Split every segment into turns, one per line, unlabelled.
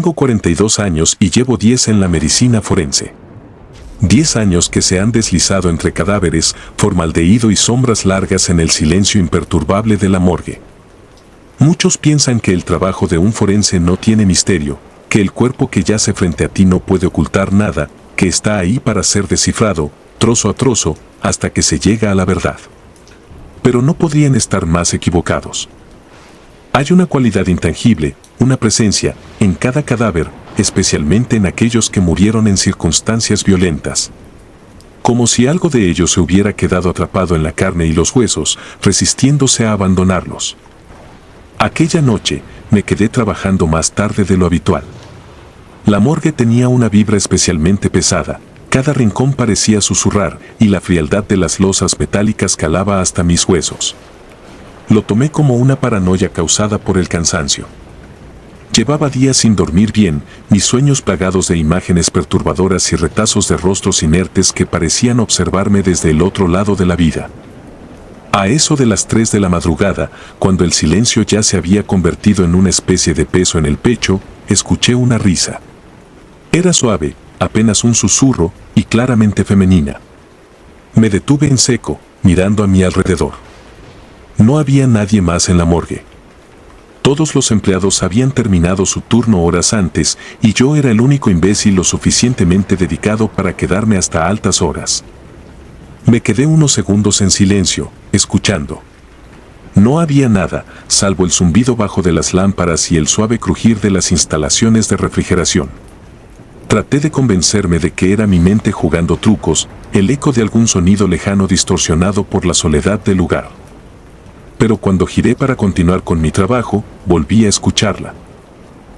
Tengo 42 años y llevo 10 en la medicina forense. 10 años que se han deslizado entre cadáveres, formaldehído y sombras largas en el silencio imperturbable de la morgue. Muchos piensan que el trabajo de un forense no tiene misterio, que el cuerpo que yace frente a ti no puede ocultar nada, que está ahí para ser descifrado, trozo a trozo, hasta que se llega a la verdad. Pero no podrían estar más equivocados. Hay una cualidad intangible, una presencia, en cada cadáver, especialmente en aquellos que murieron en circunstancias violentas. Como si algo de ellos se hubiera quedado atrapado en la carne y los huesos, resistiéndose a abandonarlos. Aquella noche, me quedé trabajando más tarde de lo habitual. La morgue tenía una vibra especialmente pesada, cada rincón parecía susurrar y la frialdad de las losas metálicas calaba hasta mis huesos. Lo tomé como una paranoia causada por el cansancio. Llevaba días sin dormir bien, mis sueños plagados de imágenes perturbadoras y retazos de rostros inertes que parecían observarme desde el otro lado de la vida. A eso de las 3 de la madrugada, cuando el silencio ya se había convertido en una especie de peso en el pecho, escuché una risa. Era suave, apenas un susurro, y claramente femenina. Me detuve en seco, mirando a mi alrededor. No había nadie más en la morgue. Todos los empleados habían terminado su turno horas antes y yo era el único imbécil lo suficientemente dedicado para quedarme hasta altas horas. Me quedé unos segundos en silencio, escuchando. No había nada, salvo el zumbido bajo de las lámparas y el suave crujir de las instalaciones de refrigeración. Traté de convencerme de que era mi mente jugando trucos, el eco de algún sonido lejano distorsionado por la soledad del lugar. Pero cuando giré para continuar con mi trabajo, volví a escucharla.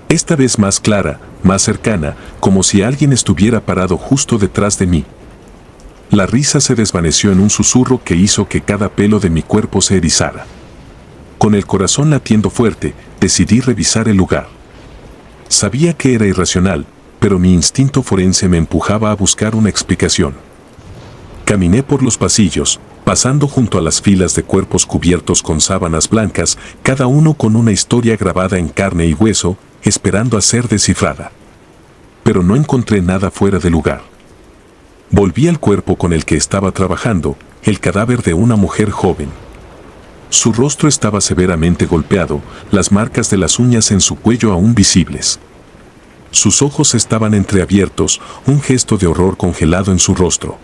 Esta vez más clara, más cercana, como si alguien estuviera parado justo detrás de mí. La risa se desvaneció en un susurro que hizo que cada pelo de mi cuerpo se erizara. Con el corazón latiendo fuerte, decidí revisar el lugar. Sabía que era irracional, pero mi instinto forense me empujaba a buscar una explicación. Caminé por los pasillos, pasando junto a las filas de cuerpos cubiertos con sábanas blancas, cada uno con una historia grabada en carne y hueso, esperando a ser descifrada. Pero no encontré nada fuera de lugar. Volví al cuerpo con el que estaba trabajando, el cadáver de una mujer joven. Su rostro estaba severamente golpeado, las marcas de las uñas en su cuello aún visibles. Sus ojos estaban entreabiertos, un gesto de horror congelado en su rostro.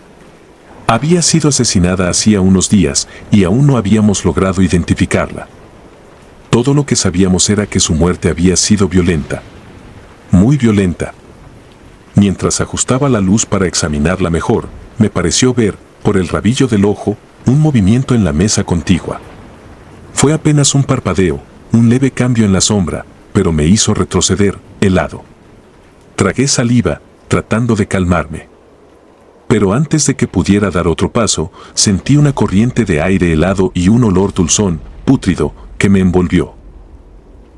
Había sido asesinada hacía unos días y aún no habíamos logrado identificarla. Todo lo que sabíamos era que su muerte había sido violenta. Muy violenta. Mientras ajustaba la luz para examinarla mejor, me pareció ver, por el rabillo del ojo, un movimiento en la mesa contigua. Fue apenas un parpadeo, un leve cambio en la sombra, pero me hizo retroceder, helado. Tragué saliva, tratando de calmarme. Pero antes de que pudiera dar otro paso, sentí una corriente de aire helado y un olor dulzón, pútrido, que me envolvió.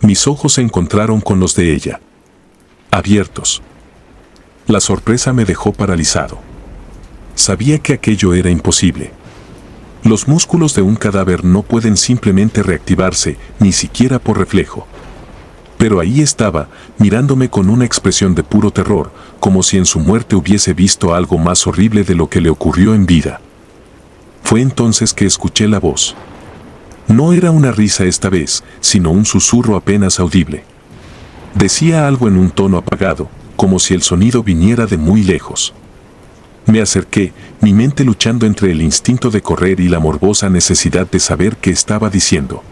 Mis ojos se encontraron con los de ella. Abiertos. La sorpresa me dejó paralizado. Sabía que aquello era imposible. Los músculos de un cadáver no pueden simplemente reactivarse, ni siquiera por reflejo. Pero ahí estaba, mirándome con una expresión de puro terror, como si en su muerte hubiese visto algo más horrible de lo que le ocurrió en vida. Fue entonces que escuché la voz. No era una risa esta vez, sino un susurro apenas audible. Decía algo en un tono apagado, como si el sonido viniera de muy lejos. Me acerqué, mi mente luchando entre el instinto de correr y la morbosa necesidad de saber qué estaba diciendo.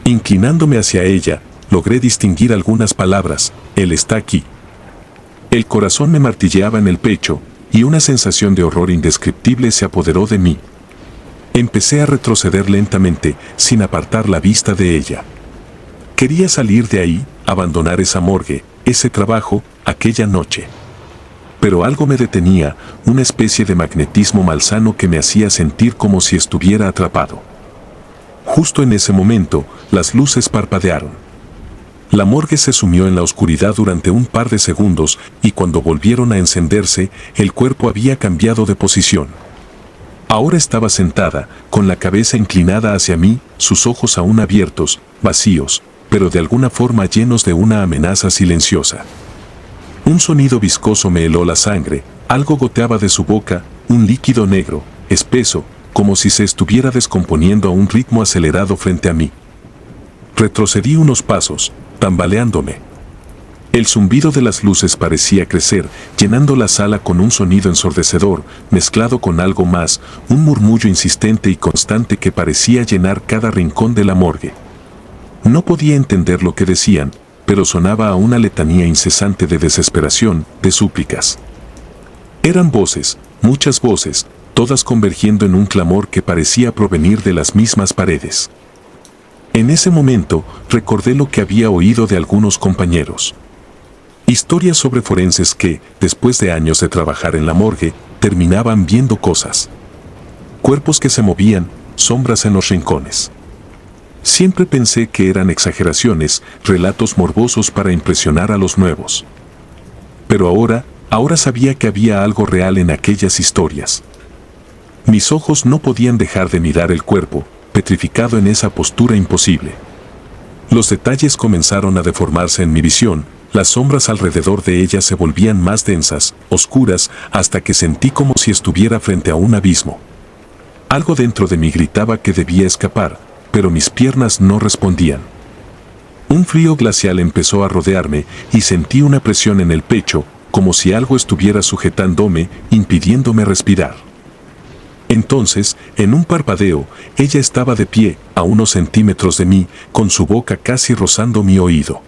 Inclinándome hacia ella, logré distinguir algunas palabras: él está aquí. El corazón me martilleaba en el pecho, y una sensación de horror indescriptible se apoderó de mí. Empecé a retroceder lentamente, sin apartar la vista de ella. Quería salir de ahí, abandonar esa morgue, ese trabajo, aquella noche. Pero algo me detenía, una especie de magnetismo malsano que me hacía sentir como si estuviera atrapado. Justo en ese momento, las luces parpadearon. La morgue se sumió en la oscuridad durante un par de segundos y cuando volvieron a encenderse, el cuerpo había cambiado de posición. Ahora estaba sentada, con la cabeza inclinada hacia mí, sus ojos aún abiertos, vacíos, pero de alguna forma llenos de una amenaza silenciosa. Un sonido viscoso me heló la sangre, algo goteaba de su boca, un líquido negro, espeso, como si se estuviera descomponiendo a un ritmo acelerado frente a mí. Retrocedí unos pasos, tambaleándome. El zumbido de las luces parecía crecer, llenando la sala con un sonido ensordecedor, mezclado con algo más, un murmullo insistente y constante que parecía llenar cada rincón de la morgue. No podía entender lo que decían, pero sonaba a una letanía incesante de desesperación, de súplicas. Eran voces, muchas voces, todas convergiendo en un clamor que parecía provenir de las mismas paredes. En ese momento, recordé lo que había oído de algunos compañeros. Historias sobre forenses que, después de años de trabajar en la morgue, terminaban viendo cosas. Cuerpos que se movían, sombras en los rincones. Siempre pensé que eran exageraciones, relatos morbosos para impresionar a los nuevos. Pero ahora sabía que había algo real en aquellas historias. Mis ojos no podían dejar de mirar el cuerpo, petrificado en esa postura imposible. Los detalles comenzaron a deformarse en mi visión, las sombras alrededor de ella se volvían más densas, oscuras, hasta que sentí como si estuviera frente a un abismo. Algo dentro de mí gritaba que debía escapar, pero mis piernas no respondían. Un frío glacial empezó a rodearme y sentí una presión en el pecho, como si algo estuviera sujetándome, impidiéndome respirar. Entonces, en un parpadeo, ella estaba de pie, a unos centímetros de mí, con su boca casi rozando mi oído.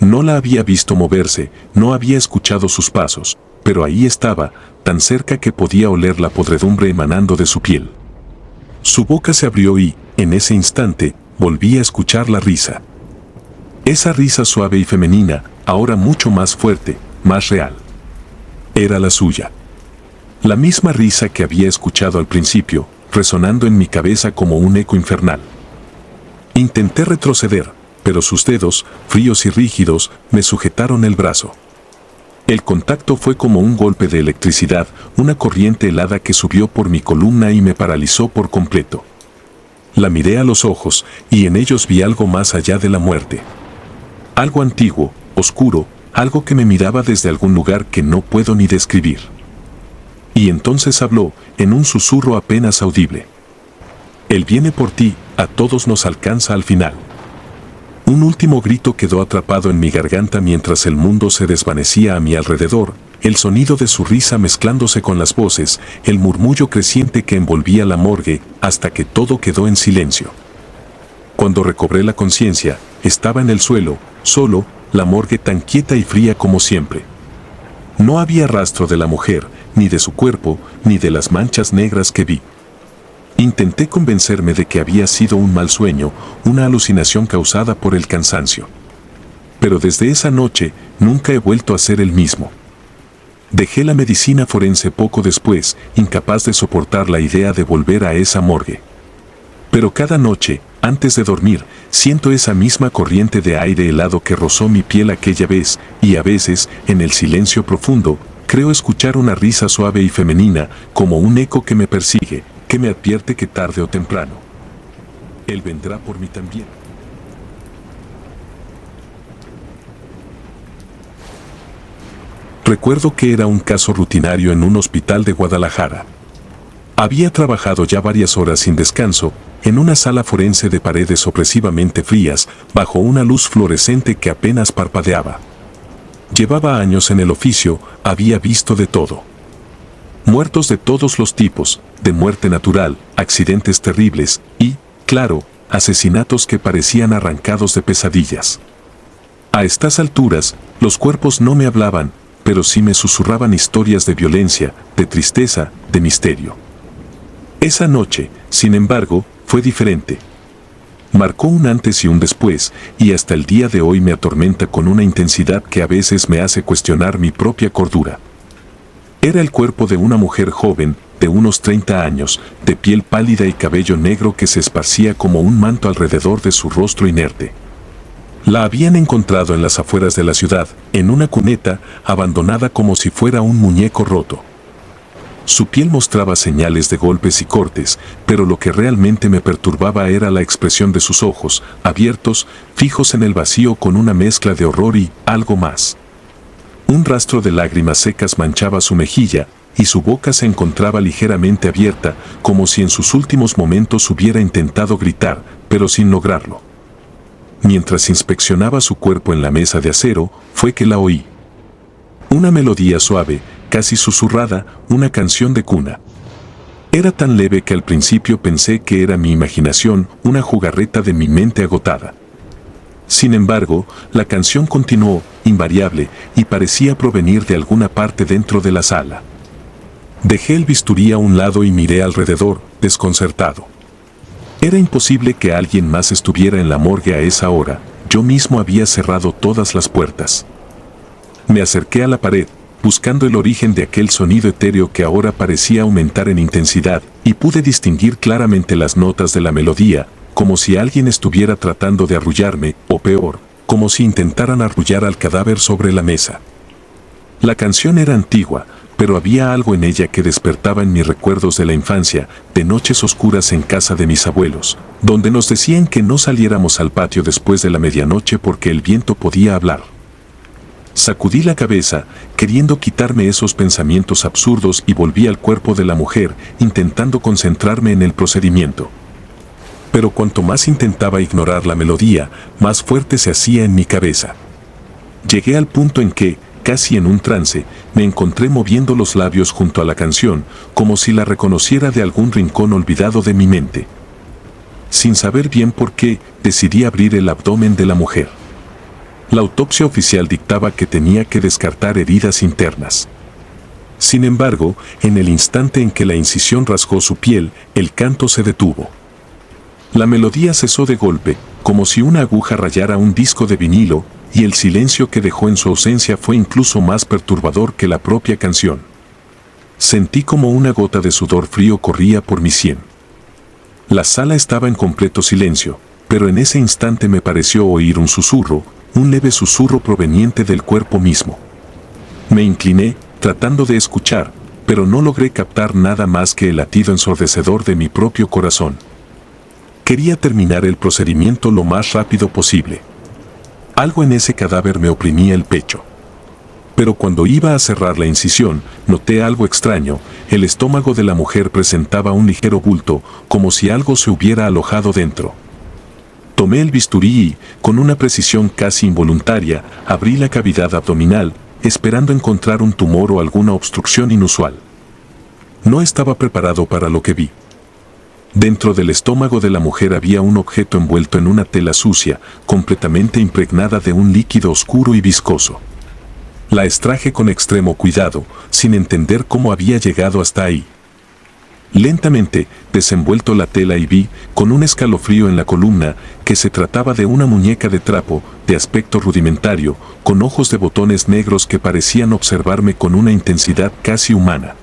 No la había visto moverse, no había escuchado sus pasos, pero ahí estaba, tan cerca que podía oler la podredumbre emanando de su piel. Su boca se abrió y, en ese instante, volví a escuchar la risa. Esa risa suave y femenina, ahora mucho más fuerte, más real. Era la suya. La misma risa que había escuchado al principio, resonando en mi cabeza como un eco infernal. Intenté retroceder, pero sus dedos, fríos y rígidos, me sujetaron el brazo. El contacto fue como un golpe de electricidad, una corriente helada que subió por mi columna y me paralizó por completo. La miré a los ojos, y en ellos vi algo más allá de la muerte. Algo antiguo, oscuro, algo que me miraba desde algún lugar que no puedo ni describir. Y entonces habló, en un susurro apenas audible. Él viene por ti, a todos nos alcanza al final. Un último grito quedó atrapado en mi garganta mientras el mundo se desvanecía a mi alrededor, el sonido de su risa mezclándose con las voces, el murmullo creciente que envolvía la morgue, hasta que todo quedó en silencio. Cuando recobré la conciencia, estaba en el suelo, solo, la morgue tan quieta y fría como siempre. No había rastro de la mujer, ni de su cuerpo, ni de las manchas negras que vi. Intenté convencerme de que había sido un mal sueño, una alucinación causada por el cansancio. Pero desde esa noche, nunca he vuelto a ser el mismo. Dejé la medicina forense poco después, incapaz de soportar la idea de volver a esa morgue. Pero cada noche, antes de dormir, siento esa misma corriente de aire helado que rozó mi piel aquella vez, y a veces, en el silencio profundo, creo escuchar una risa suave y femenina, como un eco que me persigue, que me advierte que tarde o temprano, Él vendrá por mí también. Recuerdo que era un caso rutinario en un hospital de Guadalajara. Había trabajado ya varias horas sin descanso, en una sala forense de paredes opresivamente frías, bajo una luz fluorescente que apenas parpadeaba. Llevaba años en el oficio, había visto de todo. Muertos de todos los tipos, de muerte natural, accidentes terribles y, claro, asesinatos que parecían arrancados de pesadillas. A estas alturas, los cuerpos no me hablaban, pero sí me susurraban historias de violencia, de tristeza, de misterio. Esa noche, sin embargo, fue diferente. Marcó un antes y un después, y hasta el día de hoy me atormenta con una intensidad que a veces me hace cuestionar mi propia cordura. Era el cuerpo de una mujer joven, de unos 30 años, de piel pálida y cabello negro que se esparcía como un manto alrededor de su rostro inerte. La habían encontrado en las afueras de la ciudad, en una cuneta, abandonada como si fuera un muñeco roto. Su piel mostraba señales de golpes y cortes, pero lo que realmente me perturbaba era la expresión de sus ojos, abiertos, fijos en el vacío con una mezcla de horror y algo más. Un rastro de lágrimas secas manchaba su mejilla, y su boca se encontraba ligeramente abierta, como si en sus últimos momentos hubiera intentado gritar, pero sin lograrlo. Mientras inspeccionaba su cuerpo en la mesa de acero, fue que la oí. Una melodía suave, casi susurrada, una canción de cuna. Era tan leve que al principio pensé que era mi imaginación, una jugarreta de mi mente agotada. Sin embargo, la canción continuó, invariable, y parecía provenir de alguna parte dentro de la sala. Dejé el bisturí a un lado y miré alrededor, desconcertado. Era imposible que alguien más estuviera en la morgue a esa hora. Yo mismo había cerrado todas las puertas. Me acerqué a la pared, buscando el origen de aquel sonido etéreo que ahora parecía aumentar en intensidad, y pude distinguir claramente las notas de la melodía, como si alguien estuviera tratando de arrullarme, o peor, como si intentaran arrullar al cadáver sobre la mesa. La canción era antigua, pero había algo en ella que despertaba en mis recuerdos de la infancia, de noches oscuras en casa de mis abuelos, donde nos decían que no saliéramos al patio después de la medianoche porque el viento podía hablar. Sacudí la cabeza, queriendo quitarme esos pensamientos absurdos, y volví al cuerpo de la mujer, intentando concentrarme en el procedimiento. Pero cuanto más intentaba ignorar la melodía, más fuerte se hacía en mi cabeza. Llegué al punto en que, casi en un trance, me encontré moviendo los labios junto a la canción, como si la reconociera de algún rincón olvidado de mi mente. Sin saber bien por qué, decidí abrir el abdomen de la mujer. La autopsia oficial dictaba que tenía que descartar heridas internas. Sin embargo, en el instante en que la incisión rasgó su piel, el canto se detuvo. La melodía cesó de golpe, como si una aguja rayara un disco de vinilo, y el silencio que dejó en su ausencia fue incluso más perturbador que la propia canción. Sentí como una gota de sudor frío corría por mi sien. La sala estaba en completo silencio, pero en ese instante me pareció oír un susurro, un leve susurro proveniente del cuerpo mismo. Me incliné, tratando de escuchar, pero no logré captar nada más que el latido ensordecedor de mi propio corazón. Quería terminar el procedimiento lo más rápido posible. Algo en ese cadáver me oprimía el pecho. Pero cuando iba a cerrar la incisión, noté algo extraño. El estómago de la mujer presentaba un ligero bulto, como si algo se hubiera alojado dentro. Tomé el bisturí y, con una precisión casi involuntaria, abrí la cavidad abdominal, esperando encontrar un tumor o alguna obstrucción inusual. No estaba preparado para lo que vi. Dentro del estómago de la mujer había un objeto envuelto en una tela sucia, completamente impregnada de un líquido oscuro y viscoso. La extraje con extremo cuidado, sin entender cómo había llegado hasta ahí. Lentamente, desenvuelto la tela y vi, con un escalofrío en la columna, que se trataba de una muñeca de trapo, de aspecto rudimentario, con ojos de botones negros que parecían observarme con una intensidad casi humana.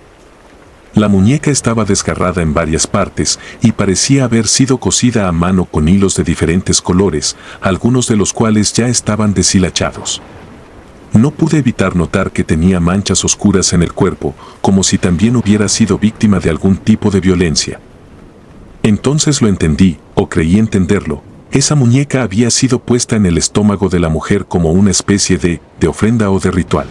La muñeca estaba desgarrada en varias partes y parecía haber sido cosida a mano con hilos de diferentes colores, algunos de los cuales ya estaban deshilachados. No pude evitar notar que tenía manchas oscuras en el cuerpo, como si también hubiera sido víctima de algún tipo de violencia. Entonces lo entendí, o creí entenderlo. Esa muñeca había sido puesta en el estómago de la mujer como una especie de ofrenda o de ritual.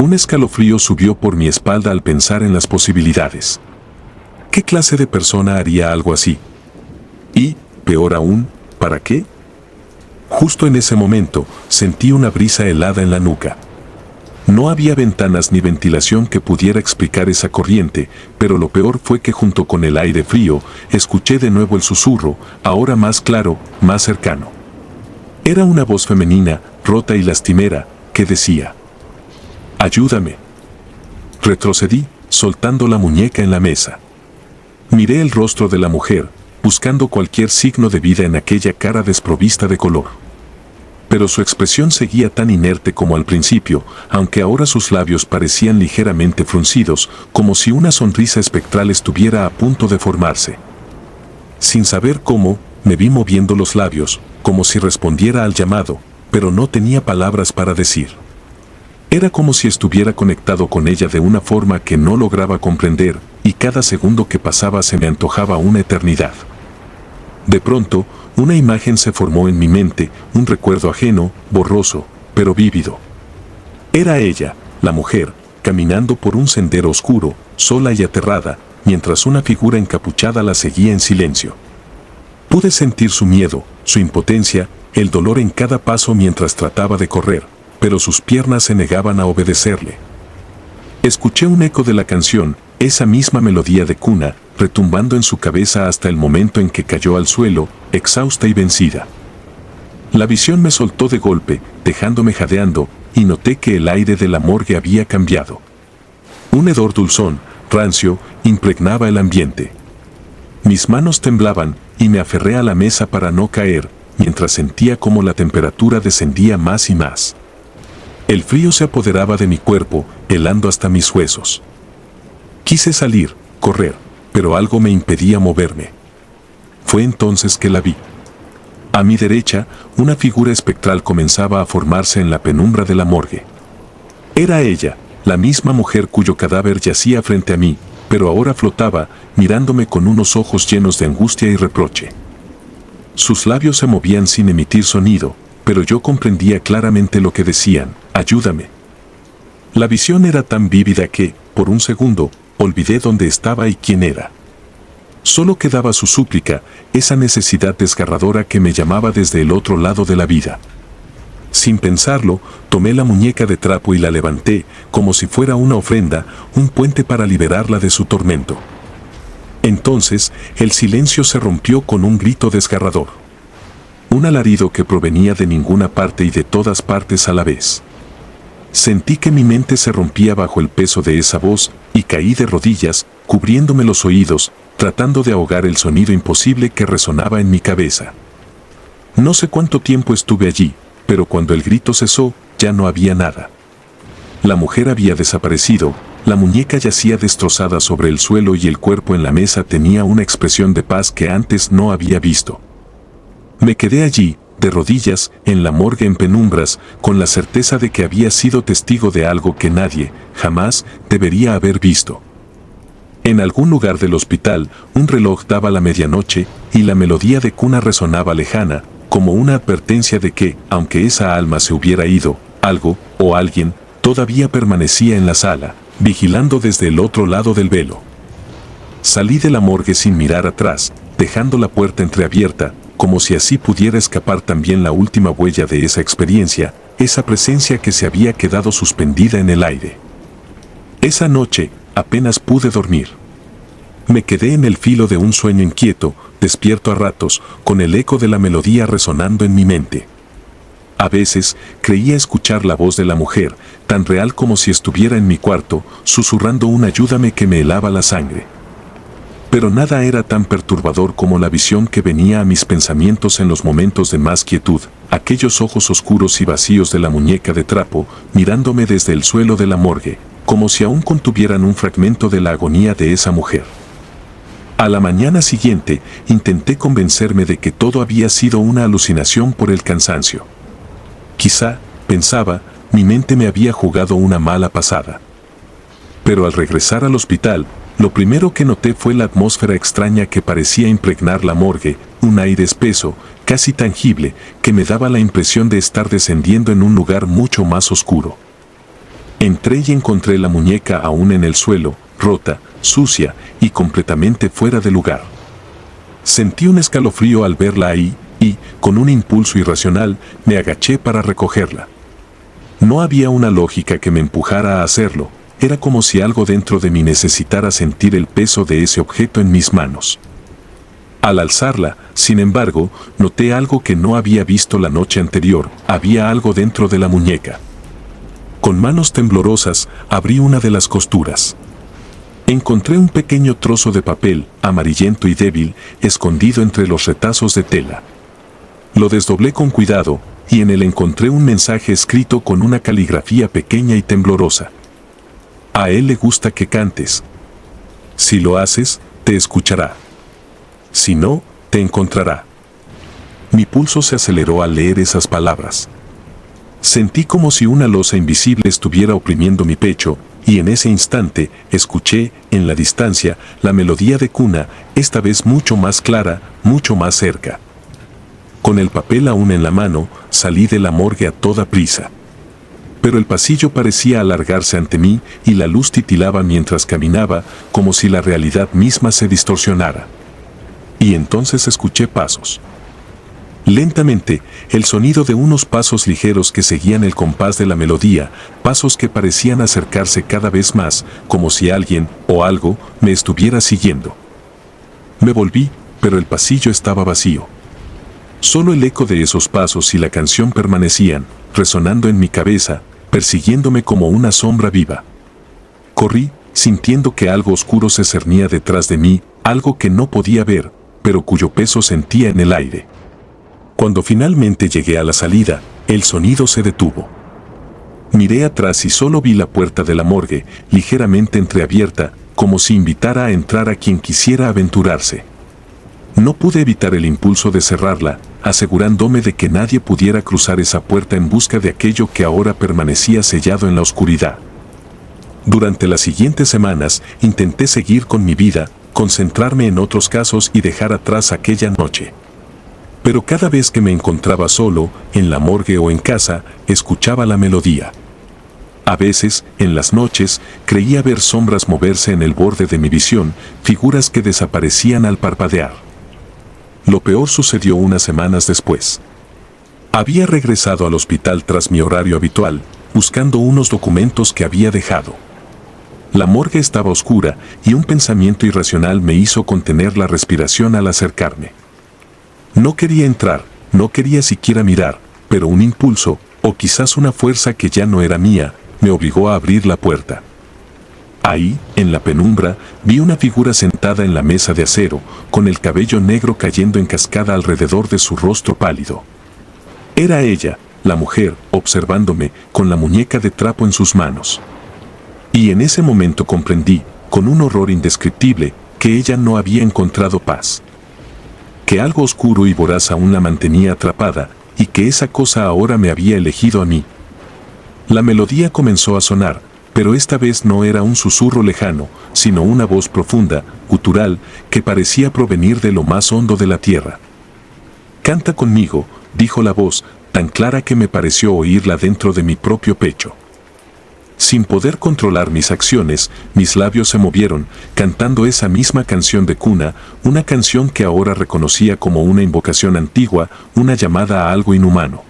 Un escalofrío subió por mi espalda al pensar en las posibilidades. ¿Qué clase de persona haría algo así? Y, peor aún, ¿para qué? Justo en ese momento, sentí una brisa helada en la nuca. No había ventanas ni ventilación que pudiera explicar esa corriente, pero lo peor fue que junto con el aire frío, escuché de nuevo el susurro, ahora más claro, más cercano. Era una voz femenina, rota y lastimera, que decía: «Ayúdame». Retrocedí, soltando la muñeca en la mesa. Miré el rostro de la mujer, buscando cualquier signo de vida en aquella cara desprovista de color. Pero su expresión seguía tan inerte como al principio, aunque ahora sus labios parecían ligeramente fruncidos, como si una sonrisa espectral estuviera a punto de formarse. Sin saber cómo, me vi moviendo los labios, como si respondiera al llamado, pero no tenía palabras para decir. Era como si estuviera conectado con ella de una forma que no lograba comprender, y cada segundo que pasaba se me antojaba una eternidad. De pronto, una imagen se formó en mi mente, un recuerdo ajeno, borroso, pero vívido. Era ella, la mujer, caminando por un sendero oscuro, sola y aterrada, mientras una figura encapuchada la seguía en silencio. Pude sentir su miedo, su impotencia, el dolor en cada paso mientras trataba de correr, pero sus piernas se negaban a obedecerle. Escuché un eco de la canción, esa misma melodía de cuna, retumbando en su cabeza hasta el momento en que cayó al suelo, exhausta y vencida. La visión me soltó de golpe, dejándome jadeando, y noté que el aire de la morgue había cambiado. Un hedor dulzón, rancio, impregnaba el ambiente. Mis manos temblaban, y me aferré a la mesa para no caer, mientras sentía cómo la temperatura descendía más y más. El frío se apoderaba de mi cuerpo, helando hasta mis huesos. Quise salir, correr, pero algo me impedía moverme. Fue entonces que la vi. A mi derecha, una figura espectral comenzaba a formarse en la penumbra de la morgue. Era ella, la misma mujer cuyo cadáver yacía frente a mí, pero ahora flotaba, mirándome con unos ojos llenos de angustia y reproche. Sus labios se movían sin emitir sonido, pero yo comprendía claramente lo que decían: ayúdame. La visión era tan vívida que, por un segundo, olvidé dónde estaba y quién era. Solo quedaba su súplica, esa necesidad desgarradora que me llamaba desde el otro lado de la vida. Sin pensarlo, tomé la muñeca de trapo y la levanté, como si fuera una ofrenda, un puente para liberarla de su tormento. Entonces, el silencio se rompió con un grito desgarrador. Un alarido que provenía de ninguna parte y de todas partes a la vez. Sentí que mi mente se rompía bajo el peso de esa voz, y caí de rodillas, cubriéndome los oídos, tratando de ahogar el sonido imposible que resonaba en mi cabeza. No sé cuánto tiempo estuve allí, pero cuando el grito cesó, ya no había nada. La mujer había desaparecido, la muñeca yacía destrozada sobre el suelo y el cuerpo en la mesa tenía una expresión de paz que antes no había visto. Me quedé allí, de rodillas, en la morgue en penumbras, con la certeza de que había sido testigo de algo que nadie, jamás, debería haber visto. En algún lugar del hospital, un reloj daba la medianoche, y la melodía de cuna resonaba lejana, como una advertencia de que, aunque esa alma se hubiera ido, algo, o alguien, todavía permanecía en la sala, vigilando desde el otro lado del velo. Salí de la morgue sin mirar atrás, dejando la puerta entreabierta, como si así pudiera escapar también la última huella de esa experiencia, esa presencia que se había quedado suspendida en el aire. Esa noche, apenas pude dormir. Me quedé en el filo de un sueño inquieto, despierto a ratos, con el eco de la melodía resonando en mi mente. A veces, creía escuchar la voz de la mujer, tan real como si estuviera en mi cuarto, susurrando un ayúdame que me helaba la sangre. Pero nada era tan perturbador como la visión que venía a mis pensamientos en los momentos de más quietud, aquellos ojos oscuros y vacíos de la muñeca de trapo, mirándome desde el suelo de la morgue, como si aún contuvieran un fragmento de la agonía de esa mujer. A la mañana siguiente, intenté convencerme de que todo había sido una alucinación por el cansancio. Quizá, pensaba, mi mente me había jugado una mala pasada. Pero al regresar al hospital, lo primero que noté fue la atmósfera extraña que parecía impregnar la morgue, un aire espeso, casi tangible, que me daba la impresión de estar descendiendo en un lugar mucho más oscuro. Entré y encontré la muñeca aún en el suelo, rota, sucia y completamente fuera de lugar. Sentí un escalofrío al verla ahí y, con un impulso irracional, me agaché para recogerla. No había una lógica que me empujara a hacerlo. Era como si algo dentro de mí necesitara sentir el peso de ese objeto en mis manos. Al alzarla, sin embargo, noté algo que no había visto la noche anterior. Había algo dentro de la muñeca. Con manos temblorosas, abrí una de las costuras. Encontré un pequeño trozo de papel, amarillento y débil, escondido entre los retazos de tela. Lo desdoblé con cuidado, y en él encontré un mensaje escrito con una caligrafía pequeña y temblorosa. A él le gusta que cantes. Si lo haces, te escuchará. Si no, te encontrará. Mi pulso se aceleró al leer esas palabras. Sentí como si una losa invisible estuviera oprimiendo mi pecho, y en ese instante, escuché, en la distancia, la melodía de cuna, esta vez mucho más clara, mucho más cerca. Con el papel aún en la mano, salí de la morgue a toda prisa. Pero el pasillo parecía alargarse ante mí y la luz titilaba mientras caminaba, como si la realidad misma se distorsionara. Y entonces escuché pasos. Lentamente, el sonido de unos pasos ligeros que seguían el compás de la melodía, pasos que parecían acercarse cada vez más, como si alguien, o algo, me estuviera siguiendo. Me volví, pero el pasillo estaba vacío. Solo el eco de esos pasos y la canción permanecían, resonando en mi cabeza, persiguiéndome como una sombra viva. Corrí, sintiendo que algo oscuro se cernía detrás de mí, algo que no podía ver, pero cuyo peso sentía en el aire. Cuando finalmente llegué a la salida, el sonido se detuvo. Miré atrás y solo vi la puerta de la morgue, ligeramente entreabierta, como si invitara a entrar a quien quisiera aventurarse. No pude evitar el impulso de cerrarla, asegurándome de que nadie pudiera cruzar esa puerta en busca de aquello que ahora permanecía sellado en la oscuridad. Durante las siguientes semanas, intenté seguir con mi vida, concentrarme en otros casos y dejar atrás aquella noche. Pero cada vez que me encontraba solo, en la morgue o en casa, escuchaba la melodía. A veces, en las noches, creía ver sombras moverse en el borde de mi visión, figuras que desaparecían al parpadear. Lo peor sucedió unas semanas después. Había regresado al hospital tras mi horario habitual, buscando unos documentos que había dejado. La morgue estaba oscura y un pensamiento irracional me hizo contener la respiración al acercarme. No quería entrar, no quería siquiera mirar, pero un impulso, o quizás una fuerza que ya no era mía, me obligó a abrir la puerta. Ahí, en la penumbra, vi una figura sentada en la mesa de acero, con el cabello negro cayendo en cascada alrededor de su rostro pálido. Era ella, la mujer, observándome, con la muñeca de trapo en sus manos. Y en ese momento comprendí, con un horror indescriptible, que ella no había encontrado paz. Que algo oscuro y voraz aún la mantenía atrapada, y que esa cosa ahora me había elegido a mí. La melodía comenzó a sonar, pero esta vez no era un susurro lejano, sino una voz profunda, gutural, que parecía provenir de lo más hondo de la tierra. «Canta conmigo», dijo la voz, tan clara que me pareció oírla dentro de mi propio pecho. Sin poder controlar mis acciones, mis labios se movieron, cantando esa misma canción de cuna, una canción que ahora reconocía como una invocación antigua, una llamada a algo inhumano.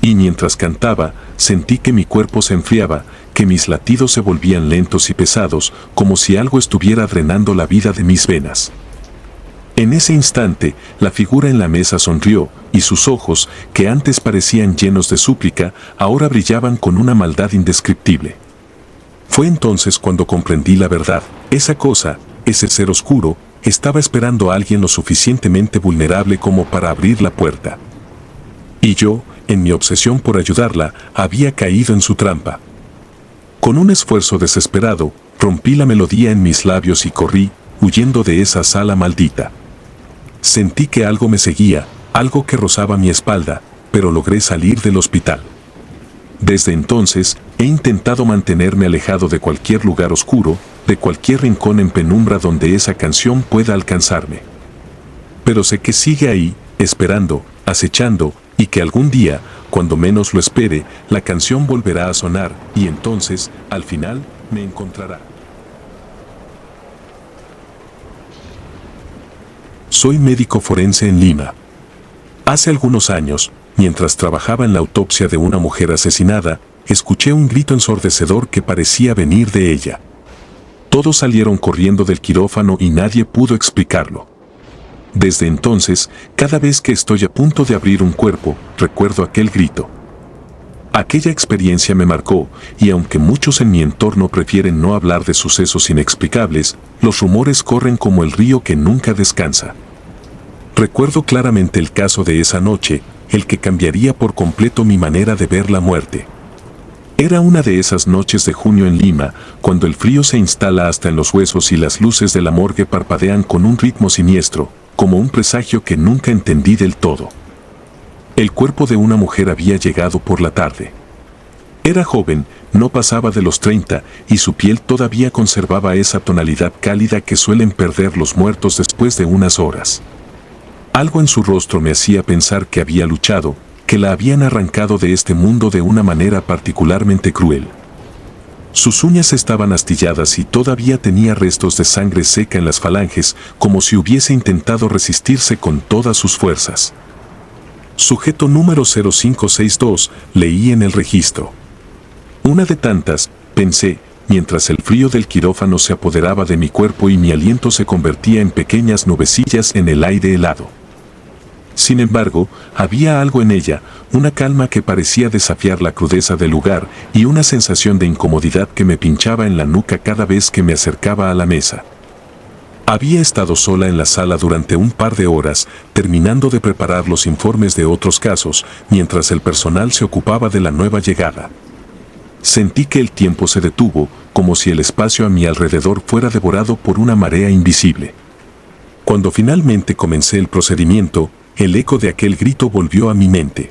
Y mientras cantaba, sentí que mi cuerpo se enfriaba, que mis latidos se volvían lentos y pesados, como si algo estuviera drenando la vida de mis venas. En ese instante, la figura en la mesa sonrió, y sus ojos, que antes parecían llenos de súplica, ahora brillaban con una maldad indescriptible. Fue entonces cuando comprendí la verdad. Esa cosa, ese ser oscuro, estaba esperando a alguien lo suficientemente vulnerable como para abrir la puerta. Y yo, en mi obsesión por ayudarla, había caído en su trampa. Con un esfuerzo desesperado, rompí la melodía en mis labios y corrí, huyendo de esa sala maldita. Sentí que algo me seguía, algo que rozaba mi espalda, pero logré salir del hospital. Desde entonces, he intentado mantenerme alejado de cualquier lugar oscuro, de cualquier rincón en penumbra donde esa canción pueda alcanzarme. Pero sé que sigue ahí, esperando, acechando, y que algún día, cuando menos lo espere, la canción volverá a sonar, y entonces, al final, me encontrará. Soy médico forense en Lima. Hace algunos años, mientras trabajaba en la autopsia de una mujer asesinada, escuché un grito ensordecedor que parecía venir de ella. Todos salieron corriendo del quirófano y nadie pudo explicarlo. Desde entonces, cada vez que estoy a punto de abrir un cuerpo, recuerdo aquel grito. Aquella experiencia me marcó, y aunque muchos en mi entorno prefieren no hablar de sucesos inexplicables, los rumores corren como el río que nunca descansa. Recuerdo claramente el caso de esa noche, el que cambiaría por completo mi manera de ver la muerte. Era una de esas noches de junio en Lima, cuando el frío se instala hasta en los huesos y las luces de la morgue parpadean con un ritmo siniestro, como un presagio que nunca entendí del todo. El cuerpo de una mujer había llegado por la tarde. Era joven, no pasaba de los 30, y su piel todavía conservaba esa tonalidad cálida que suelen perder los muertos después de unas horas. Algo en su rostro me hacía pensar que había luchado, que la habían arrancado de este mundo de una manera particularmente cruel. Sus uñas estaban astilladas y todavía tenía restos de sangre seca en las falanges, como si hubiese intentado resistirse con todas sus fuerzas. Sujeto número 0562, leí en el registro. Una de tantas, pensé, mientras el frío del quirófano se apoderaba de mi cuerpo y mi aliento se convertía en pequeñas nubecillas en el aire helado. Sin embargo, había algo en ella, una calma que parecía desafiar la crudeza del lugar y una sensación de incomodidad que me pinchaba en la nuca cada vez que me acercaba a la mesa. Había estado sola en la sala durante un par de horas, terminando de preparar los informes de otros casos, mientras el personal se ocupaba de la nueva llegada. Sentí que el tiempo se detuvo, como si el espacio a mi alrededor fuera devorado por una marea invisible. Cuando finalmente comencé el procedimiento, el eco de aquel grito volvió a mi mente.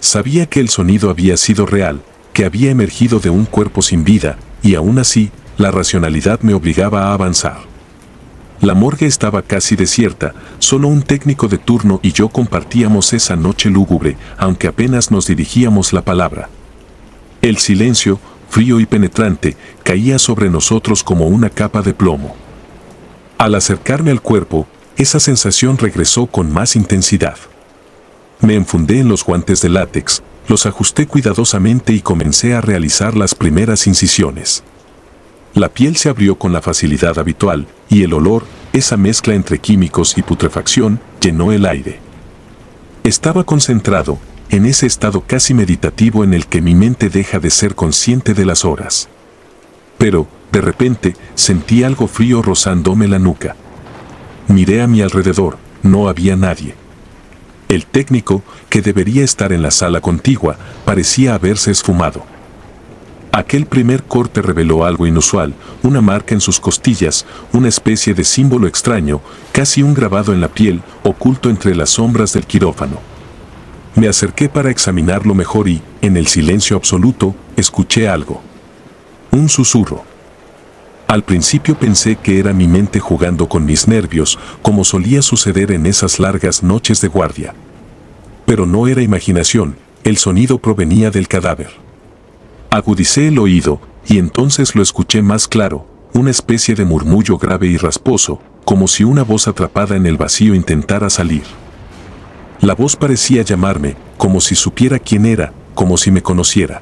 Sabía que el sonido había sido real, que había emergido de un cuerpo sin vida, y aún así, la racionalidad me obligaba a avanzar. La morgue estaba casi desierta, solo un técnico de turno y yo compartíamos esa noche lúgubre, aunque apenas nos dirigíamos la palabra. El silencio, frío y penetrante, caía sobre nosotros como una capa de plomo. Al acercarme al cuerpo, esa sensación regresó con más intensidad. Me enfundé en los guantes de látex, los ajusté cuidadosamente y comencé a realizar las primeras incisiones. La piel se abrió con la facilidad habitual, y el olor, esa mezcla entre químicos y putrefacción, llenó el aire. Estaba concentrado, en ese estado casi meditativo en el que mi mente deja de ser consciente de las horas. Pero, de repente, sentí algo frío rozándome la nuca. Miré a mi alrededor, no había nadie. El técnico, que debería estar en la sala contigua, parecía haberse esfumado. Aquel primer corte reveló algo inusual, una marca en sus costillas, una especie de símbolo extraño, casi un grabado en la piel, oculto entre las sombras del quirófano. Me acerqué para examinarlo mejor y, en el silencio absoluto, escuché algo. Un susurro. Al principio pensé que era mi mente jugando con mis nervios, como solía suceder en esas largas noches de guardia. Pero no era imaginación, el sonido provenía del cadáver. Agudicé el oído, y entonces lo escuché más claro, una especie de murmullo grave y rasposo, como si una voz atrapada en el vacío intentara salir. La voz parecía llamarme, como si supiera quién era, como si me conociera.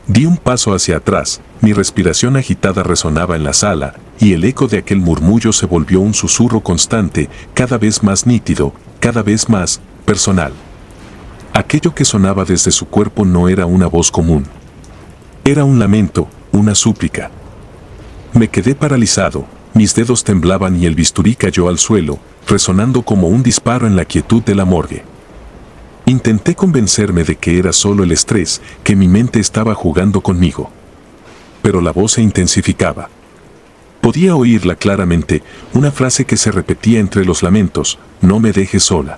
Di un paso hacia atrás, mi respiración agitada resonaba en la sala, y el eco de aquel murmullo se volvió un susurro constante, cada vez más nítido, cada vez más personal. Aquello que sonaba desde su cuerpo no era una voz común. Era un lamento, una súplica. Me quedé paralizado, mis dedos temblaban y el bisturí cayó al suelo, resonando como un disparo en la quietud de la morgue. Intenté convencerme de que era solo el estrés, que mi mente estaba jugando conmigo. Pero la voz se intensificaba. Podía oírla claramente, una frase que se repetía entre los lamentos: no me dejes sola.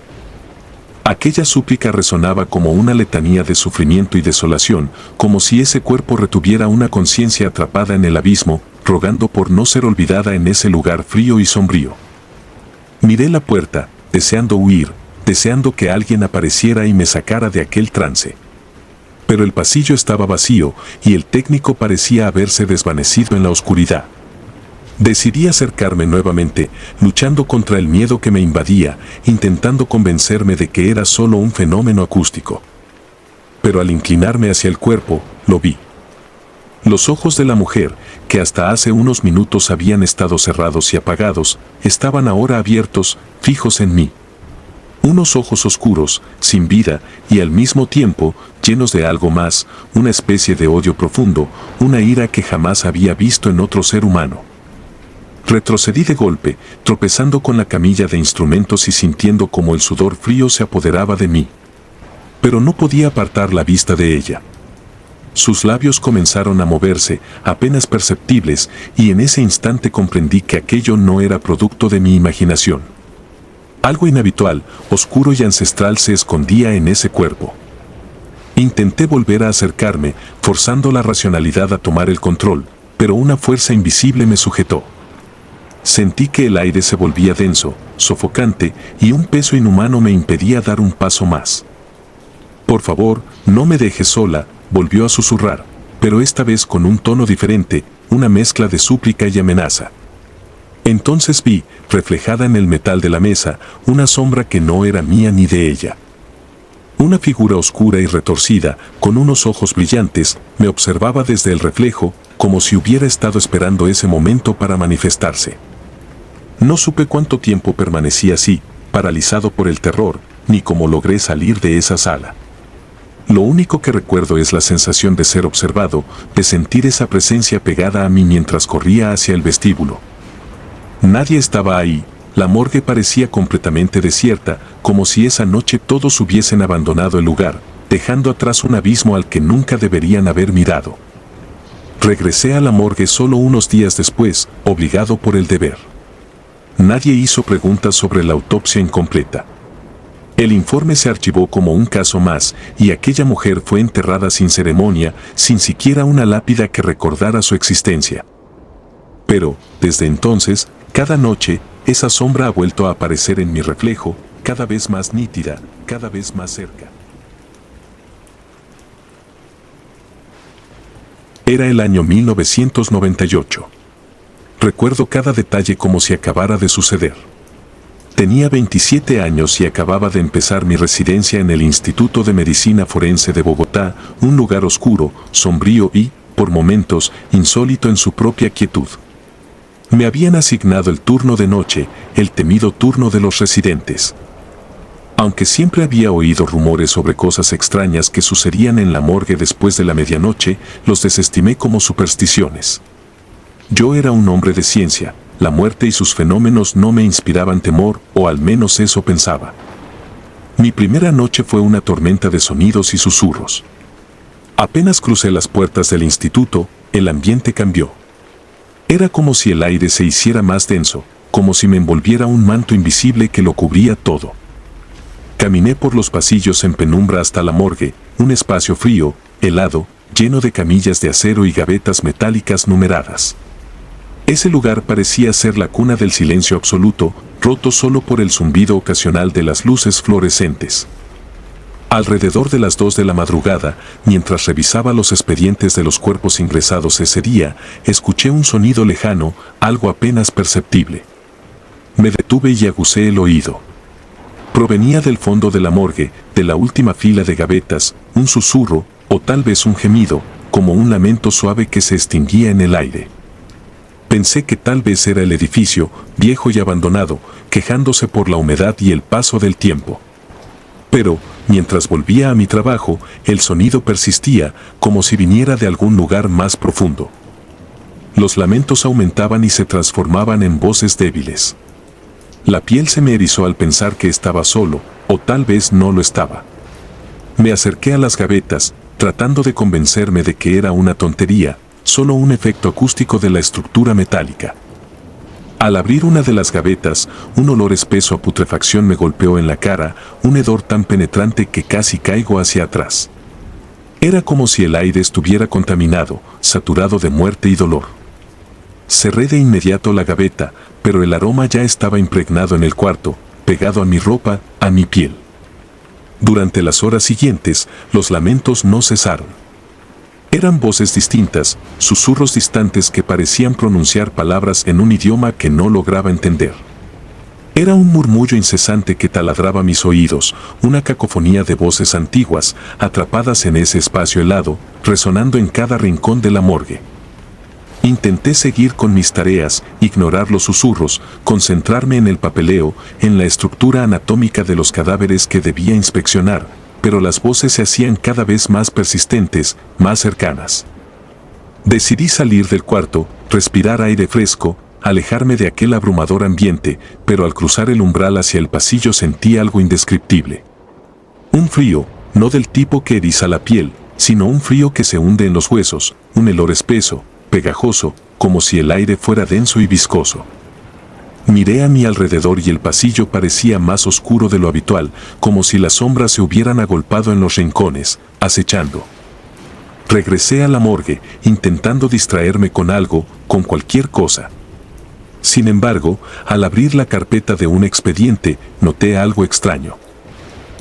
Aquella súplica resonaba como una letanía de sufrimiento y desolación, como si ese cuerpo retuviera una conciencia atrapada en el abismo, rogando por no ser olvidada en ese lugar frío y sombrío. Miré la puerta, deseando huir, deseando que alguien apareciera y me sacara de aquel trance. Pero el pasillo estaba vacío y el técnico parecía haberse desvanecido en la oscuridad. Decidí acercarme nuevamente, luchando contra el miedo que me invadía, intentando convencerme de que era solo un fenómeno acústico. Pero al inclinarme hacia el cuerpo, lo vi. Los ojos de la mujer, que hasta hace unos minutos habían estado cerrados y apagados, estaban ahora abiertos, fijos en mí. Unos ojos oscuros, sin vida, y al mismo tiempo, llenos de algo más, una especie de odio profundo, una ira que jamás había visto en otro ser humano. Retrocedí de golpe, tropezando con la camilla de instrumentos y sintiendo como el sudor frío se apoderaba de mí. Pero no podía apartar la vista de ella. Sus labios comenzaron a moverse, apenas perceptibles, y en ese instante comprendí que aquello no era producto de mi imaginación. Algo inhabitual, oscuro y ancestral se escondía en ese cuerpo. Intenté volver a acercarme, forzando la racionalidad a tomar el control, pero una fuerza invisible me sujetó. Sentí que el aire se volvía denso, sofocante, y un peso inhumano me impedía dar un paso más. Por favor, no me dejes sola, volvió a susurrar, pero esta vez con un tono diferente, una mezcla de súplica y amenaza. Entonces vi, reflejada en el metal de la mesa, una sombra que no era mía ni de ella. Una figura oscura y retorcida, con unos ojos brillantes, me observaba desde el reflejo, como si hubiera estado esperando ese momento para manifestarse. No supe cuánto tiempo permanecí así, paralizado por el terror, ni cómo logré salir de esa sala. Lo único que recuerdo es la sensación de ser observado, de sentir esa presencia pegada a mí mientras corría hacia el vestíbulo. Nadie estaba ahí, la morgue parecía completamente desierta, como si esa noche todos hubiesen abandonado el lugar, dejando atrás un abismo al que nunca deberían haber mirado. Regresé a la morgue solo unos días después, obligado por el deber. Nadie hizo preguntas sobre la autopsia incompleta. El informe se archivó como un caso más, y aquella mujer fue enterrada sin ceremonia, sin siquiera una lápida que recordara su existencia. Pero, desde entonces, cada noche, esa sombra ha vuelto a aparecer en mi reflejo, cada vez más nítida, cada vez más cerca. Era el año 1998. Recuerdo cada detalle como si acabara de suceder. Tenía 27 años y acababa de empezar mi residencia en el Instituto de Medicina Forense de Bogotá, un lugar oscuro, sombrío y, por momentos, insólito en su propia quietud. Me habían asignado el turno de noche, el temido turno de los residentes. Aunque siempre había oído rumores sobre cosas extrañas que sucedían en la morgue después de la medianoche, los desestimé como supersticiones. Yo era un hombre de ciencia, la muerte y sus fenómenos no me inspiraban temor, o al menos eso pensaba. Mi primera noche fue una tormenta de sonidos y susurros. Apenas crucé las puertas del instituto, el ambiente cambió. Era como si el aire se hiciera más denso, como si me envolviera un manto invisible que lo cubría todo. Caminé por los pasillos en penumbra hasta la morgue, un espacio frío, helado, lleno de camillas de acero y gavetas metálicas numeradas. Ese lugar parecía ser la cuna del silencio absoluto, roto solo por el zumbido ocasional de las luces fluorescentes. Alrededor de las 2 de la madrugada, mientras revisaba los expedientes de los cuerpos ingresados ese día, escuché un sonido lejano, algo apenas perceptible. Me detuve y aguzé el oído. Provenía del fondo de la morgue, de la última fila de gavetas, un susurro, o tal vez un gemido, como un lamento suave que se extinguía en el aire. Pensé que tal vez era el edificio, viejo y abandonado, quejándose por la humedad y el paso del tiempo. Pero, mientras volvía a mi trabajo, el sonido persistía, como si viniera de algún lugar más profundo. Los lamentos aumentaban y se transformaban en voces débiles. La piel se me erizó al pensar que estaba solo, o tal vez no lo estaba. Me acerqué a las gavetas, tratando de convencerme de que era una tontería, solo un efecto acústico de la estructura metálica. Al abrir una de las gavetas, un olor espeso a putrefacción me golpeó en la cara, un hedor tan penetrante que casi caigo hacia atrás. Era como si el aire estuviera contaminado, saturado de muerte y dolor. Cerré de inmediato la gaveta, pero el aroma ya estaba impregnado en el cuarto, pegado a mi ropa, a mi piel. Durante las horas siguientes, los lamentos no cesaron. Eran voces distintas, susurros distantes que parecían pronunciar palabras en un idioma que no lograba entender. Era un murmullo incesante que taladraba mis oídos, una cacofonía de voces antiguas, atrapadas en ese espacio helado, resonando en cada rincón de la morgue. Intenté seguir con mis tareas, ignorar los susurros, concentrarme en el papeleo, en la estructura anatómica de los cadáveres que debía inspeccionar, pero las voces se hacían cada vez más persistentes, más cercanas. Decidí salir del cuarto, respirar aire fresco, alejarme de aquel abrumador ambiente, pero al cruzar el umbral hacia el pasillo sentí algo indescriptible. Un frío, no del tipo que eriza la piel, sino un frío que se hunde en los huesos, un olor espeso, pegajoso, como si el aire fuera denso y viscoso. Miré a mi alrededor y el pasillo parecía más oscuro de lo habitual, como si las sombras se hubieran agolpado en los rincones, acechando. Regresé a la morgue, intentando distraerme con algo, con cualquier cosa. Sin embargo, al abrir la carpeta de un expediente, noté algo extraño.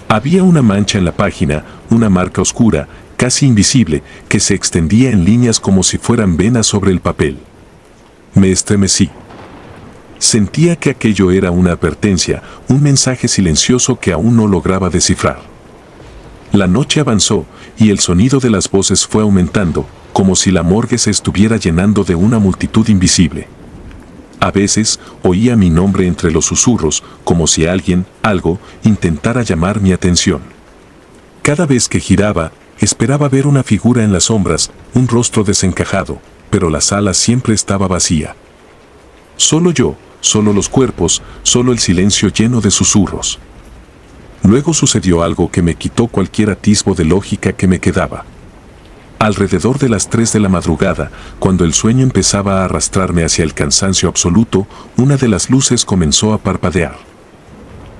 Había una mancha en la página, una marca oscura, casi invisible, que se extendía en líneas como si fueran venas sobre el papel. Me estremecí. Sentía que aquello era una advertencia, un mensaje silencioso que aún no lograba descifrar. La noche avanzó y el sonido de las voces fue aumentando, como si la morgue se estuviera llenando de una multitud invisible. A veces oía mi nombre entre los susurros, como si alguien, algo, intentara llamar mi atención. Cada vez que giraba, esperaba ver una figura en las sombras, un rostro desencajado, pero la sala siempre estaba vacía. Solo yo, solo los cuerpos, solo el silencio lleno de susurros. Luego sucedió algo que me quitó cualquier atisbo de lógica que me quedaba. Alrededor de las 3 de la madrugada, cuando el sueño empezaba a arrastrarme hacia el cansancio absoluto, una de las luces comenzó a parpadear.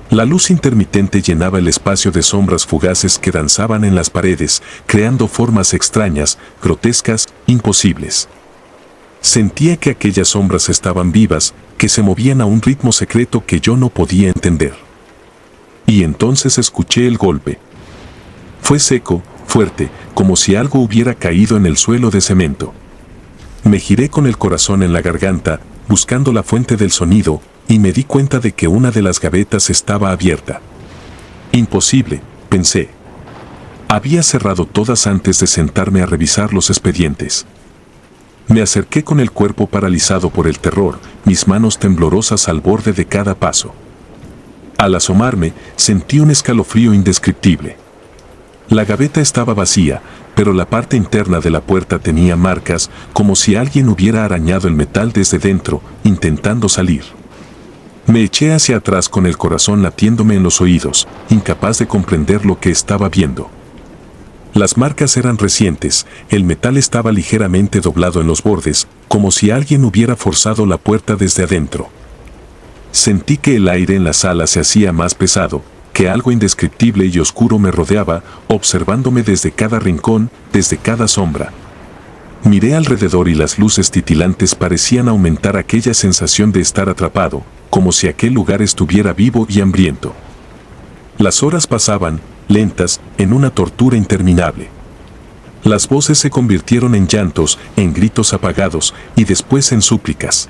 La luz intermitente llenaba el espacio de sombras fugaces que danzaban en las paredes, creando formas extrañas, grotescas, imposibles. Sentía que aquellas sombras estaban vivas, que se movían a un ritmo secreto que yo no podía entender. Y entonces escuché el golpe. Fue seco, fuerte, como si algo hubiera caído en el suelo de cemento. Me giré con el corazón en la garganta, buscando la fuente del sonido, y me di cuenta de que una de las gavetas estaba abierta. Imposible, pensé. Había cerrado todas antes de sentarme a revisar los expedientes. Me acerqué con el cuerpo paralizado por el terror, mis manos temblorosas al borde de cada paso. Al asomarme, sentí un escalofrío indescriptible. La gaveta estaba vacía, pero la parte interna de la puerta tenía marcas, como si alguien hubiera arañado el metal desde dentro, intentando salir. Me eché hacia atrás con el corazón latiéndome en los oídos, incapaz de comprender lo que estaba viendo. Las marcas eran recientes, el metal estaba ligeramente doblado en los bordes, como si alguien hubiera forzado la puerta desde adentro. Sentí que el aire en la sala se hacía más pesado, que algo indescriptible y oscuro me rodeaba, observándome desde cada rincón, desde cada sombra. Miré alrededor y las luces titilantes parecían aumentar aquella sensación de estar atrapado, como si aquel lugar estuviera vivo y hambriento. Las horas pasaban, lentas, en una tortura interminable. Las voces se convirtieron en llantos, en gritos apagados, y después en súplicas.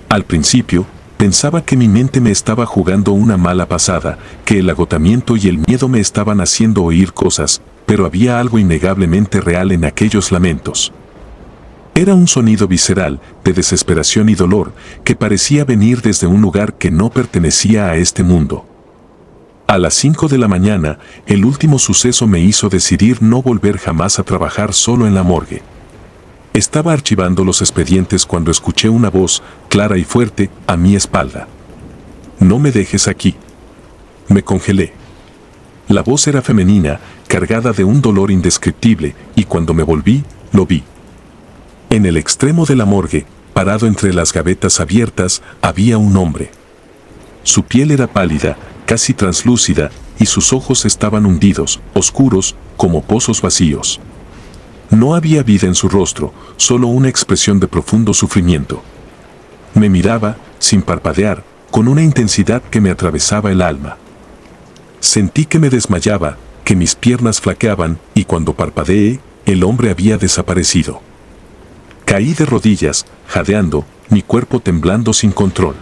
Al principio, pensaba que mi mente me estaba jugando una mala pasada, que el agotamiento y el miedo me estaban haciendo oír cosas, pero había algo innegablemente real en aquellos lamentos. Era un sonido visceral, de desesperación y dolor, que parecía venir desde un lugar que no pertenecía a este mundo. A las 5 de la mañana, el último suceso me hizo decidir no volver jamás a trabajar solo en la morgue. Estaba archivando los expedientes cuando escuché una voz, clara y fuerte, a mi espalda. «No me dejes aquí». Me congelé. La voz era femenina, cargada de un dolor indescriptible, y cuando me volví, lo vi. En el extremo de la morgue, parado entre las gavetas abiertas, había un hombre. Su piel era pálida, casi translúcida, y sus ojos estaban hundidos, oscuros, como pozos vacíos. No había vida en su rostro, solo una expresión de profundo sufrimiento. Me miraba, sin parpadear, con una intensidad que me atravesaba el alma. Sentí que me desmayaba, que mis piernas flaqueaban, y cuando parpadeé, el hombre había desaparecido. Caí de rodillas, jadeando, mi cuerpo temblando sin control.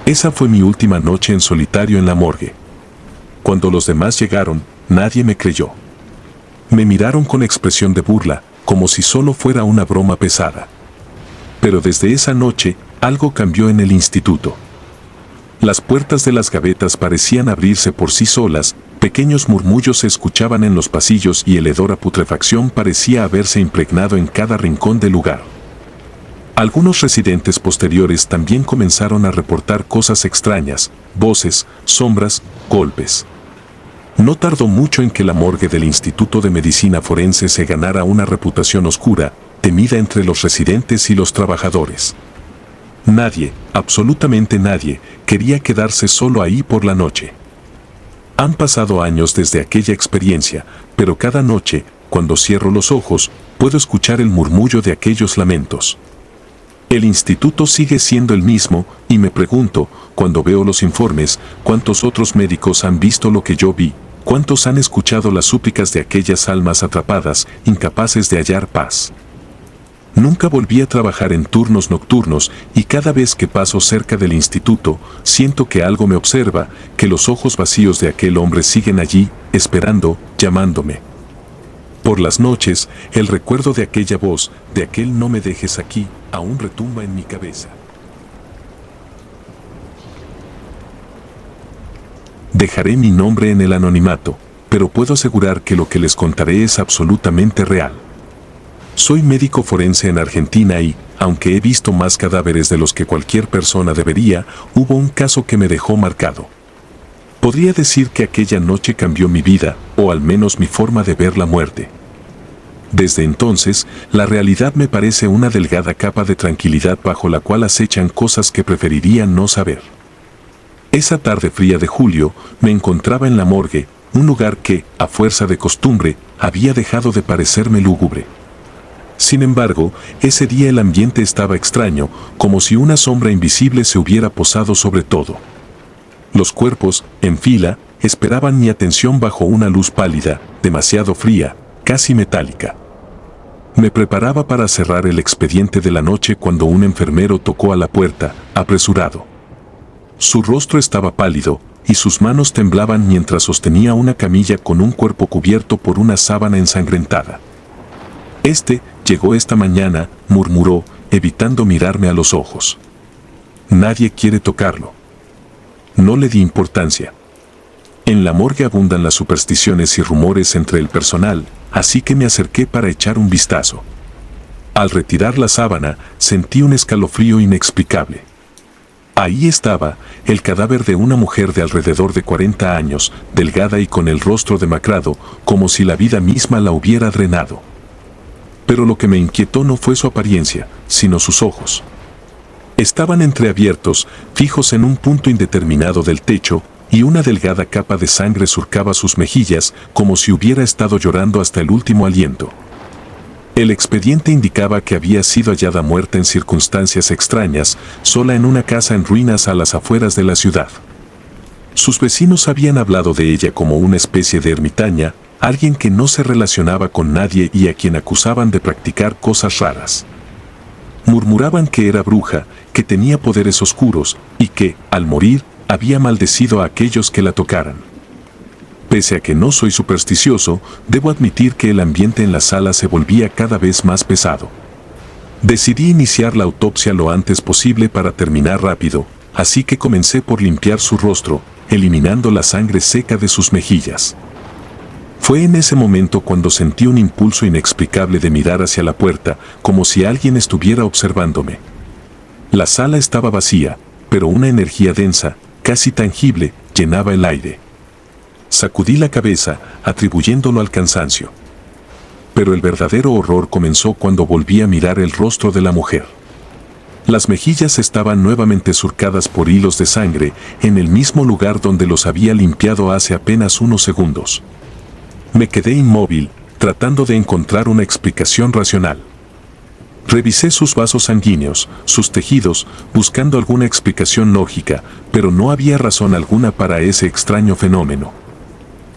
Esa fue mi última noche en solitario en la morgue. Cuando los demás llegaron, nadie me creyó. Me miraron con expresión de burla, como si solo fuera una broma pesada. Pero desde esa noche, algo cambió en el instituto. Las puertas de las gavetas parecían abrirse por sí solas, pequeños murmullos se escuchaban en los pasillos y el hedor a putrefacción parecía haberse impregnado en cada rincón del lugar. Algunos residentes posteriores también comenzaron a reportar cosas extrañas, voces, sombras, golpes. No tardó mucho en que la morgue del Instituto de Medicina Forense se ganara una reputación oscura, temida entre los residentes y los trabajadores. Nadie, absolutamente nadie, quería quedarse solo ahí por la noche. Han pasado años desde aquella experiencia, pero cada noche, cuando cierro los ojos, puedo escuchar el murmullo de aquellos lamentos. El instituto sigue siendo el mismo, y me pregunto, cuando veo los informes, cuántos otros médicos han visto lo que yo vi, ¿Cuántos han escuchado las súplicas de aquellas almas atrapadas, incapaces de hallar paz? Nunca volví a trabajar en turnos nocturnos y cada vez que paso cerca del instituto, siento que algo me observa, que los ojos vacíos de aquel hombre siguen allí, esperando, llamándome. Por las noches, el recuerdo de aquella voz, de aquel "no me dejes aquí", aún retumba en mi cabeza. Dejaré mi nombre en el anonimato, pero puedo asegurar que lo que les contaré es absolutamente real. Soy médico forense en Argentina y, aunque he visto más cadáveres de los que cualquier persona debería, hubo un caso que me dejó marcado. Podría decir que aquella noche cambió mi vida, o al menos mi forma de ver la muerte. Desde entonces, la realidad me parece una delgada capa de tranquilidad bajo la cual acechan cosas que preferiría no saber. Esa tarde fría de julio, me encontraba en la morgue, un lugar que, a fuerza de costumbre, había dejado de parecerme lúgubre. Sin embargo, ese día el ambiente estaba extraño, como si una sombra invisible se hubiera posado sobre todo. Los cuerpos, en fila, esperaban mi atención bajo una luz pálida, demasiado fría, casi metálica. Me preparaba para cerrar el expediente de la noche cuando un enfermero tocó a la puerta, apresurado. Su rostro estaba pálido, y sus manos temblaban mientras sostenía una camilla con un cuerpo cubierto por una sábana ensangrentada. Llegó esta mañana, murmuró, evitando mirarme a los ojos. Nadie quiere tocarlo. No le di importancia. En la morgue abundan las supersticiones y rumores entre el personal, así que me acerqué para echar un vistazo. Al retirar la sábana, sentí un escalofrío inexplicable. Ahí estaba, el cadáver de una mujer de alrededor de 40 años, delgada y con el rostro demacrado, como si la vida misma la hubiera drenado. Pero lo que me inquietó no fue su apariencia, sino sus ojos. Estaban entreabiertos, fijos en un punto indeterminado del techo, y una delgada capa de sangre surcaba sus mejillas, como si hubiera estado llorando hasta el último aliento. El expediente indicaba que había sido hallada muerta en circunstancias extrañas, sola en una casa en ruinas a las afueras de la ciudad. Sus vecinos habían hablado de ella como una especie de ermitaña, alguien que no se relacionaba con nadie y a quien acusaban de practicar cosas raras. Murmuraban que era bruja, que tenía poderes oscuros y que, al morir, había maldecido a aquellos que la tocaran. Pese a que no soy supersticioso, debo admitir que el ambiente en la sala se volvía cada vez más pesado. Decidí iniciar la autopsia lo antes posible para terminar rápido, así que comencé por limpiar su rostro, eliminando la sangre seca de sus mejillas. Fue en ese momento cuando sentí un impulso inexplicable de mirar hacia la puerta, como si alguien estuviera observándome. La sala estaba vacía, pero una energía densa, casi tangible, llenaba el aire. Sacudí la cabeza, atribuyéndolo al cansancio. Pero el verdadero horror comenzó cuando volví a mirar el rostro de la mujer. Las mejillas estaban nuevamente surcadas por hilos de sangre, en el mismo lugar donde los había limpiado hace apenas unos segundos. Me quedé inmóvil, tratando de encontrar una explicación racional. Revisé sus vasos sanguíneos, sus tejidos, buscando alguna explicación lógica, pero no había razón alguna para ese extraño fenómeno.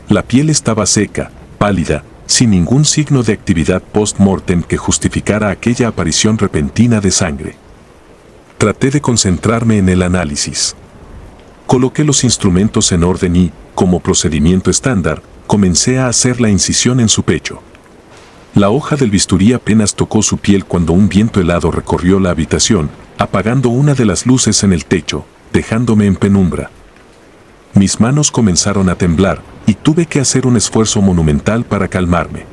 La piel estaba seca, pálida, sin ningún signo de actividad post-mortem que justificara aquella aparición repentina de sangre. Traté de concentrarme en el análisis. Coloqué los instrumentos en orden y, como procedimiento estándar, comencé a hacer la incisión en su pecho. La hoja del bisturí apenas tocó su piel cuando un viento helado recorrió la habitación, apagando una de las luces en el techo, dejándome en penumbra. Mis manos comenzaron a temblar, y tuve que hacer un esfuerzo monumental para calmarme.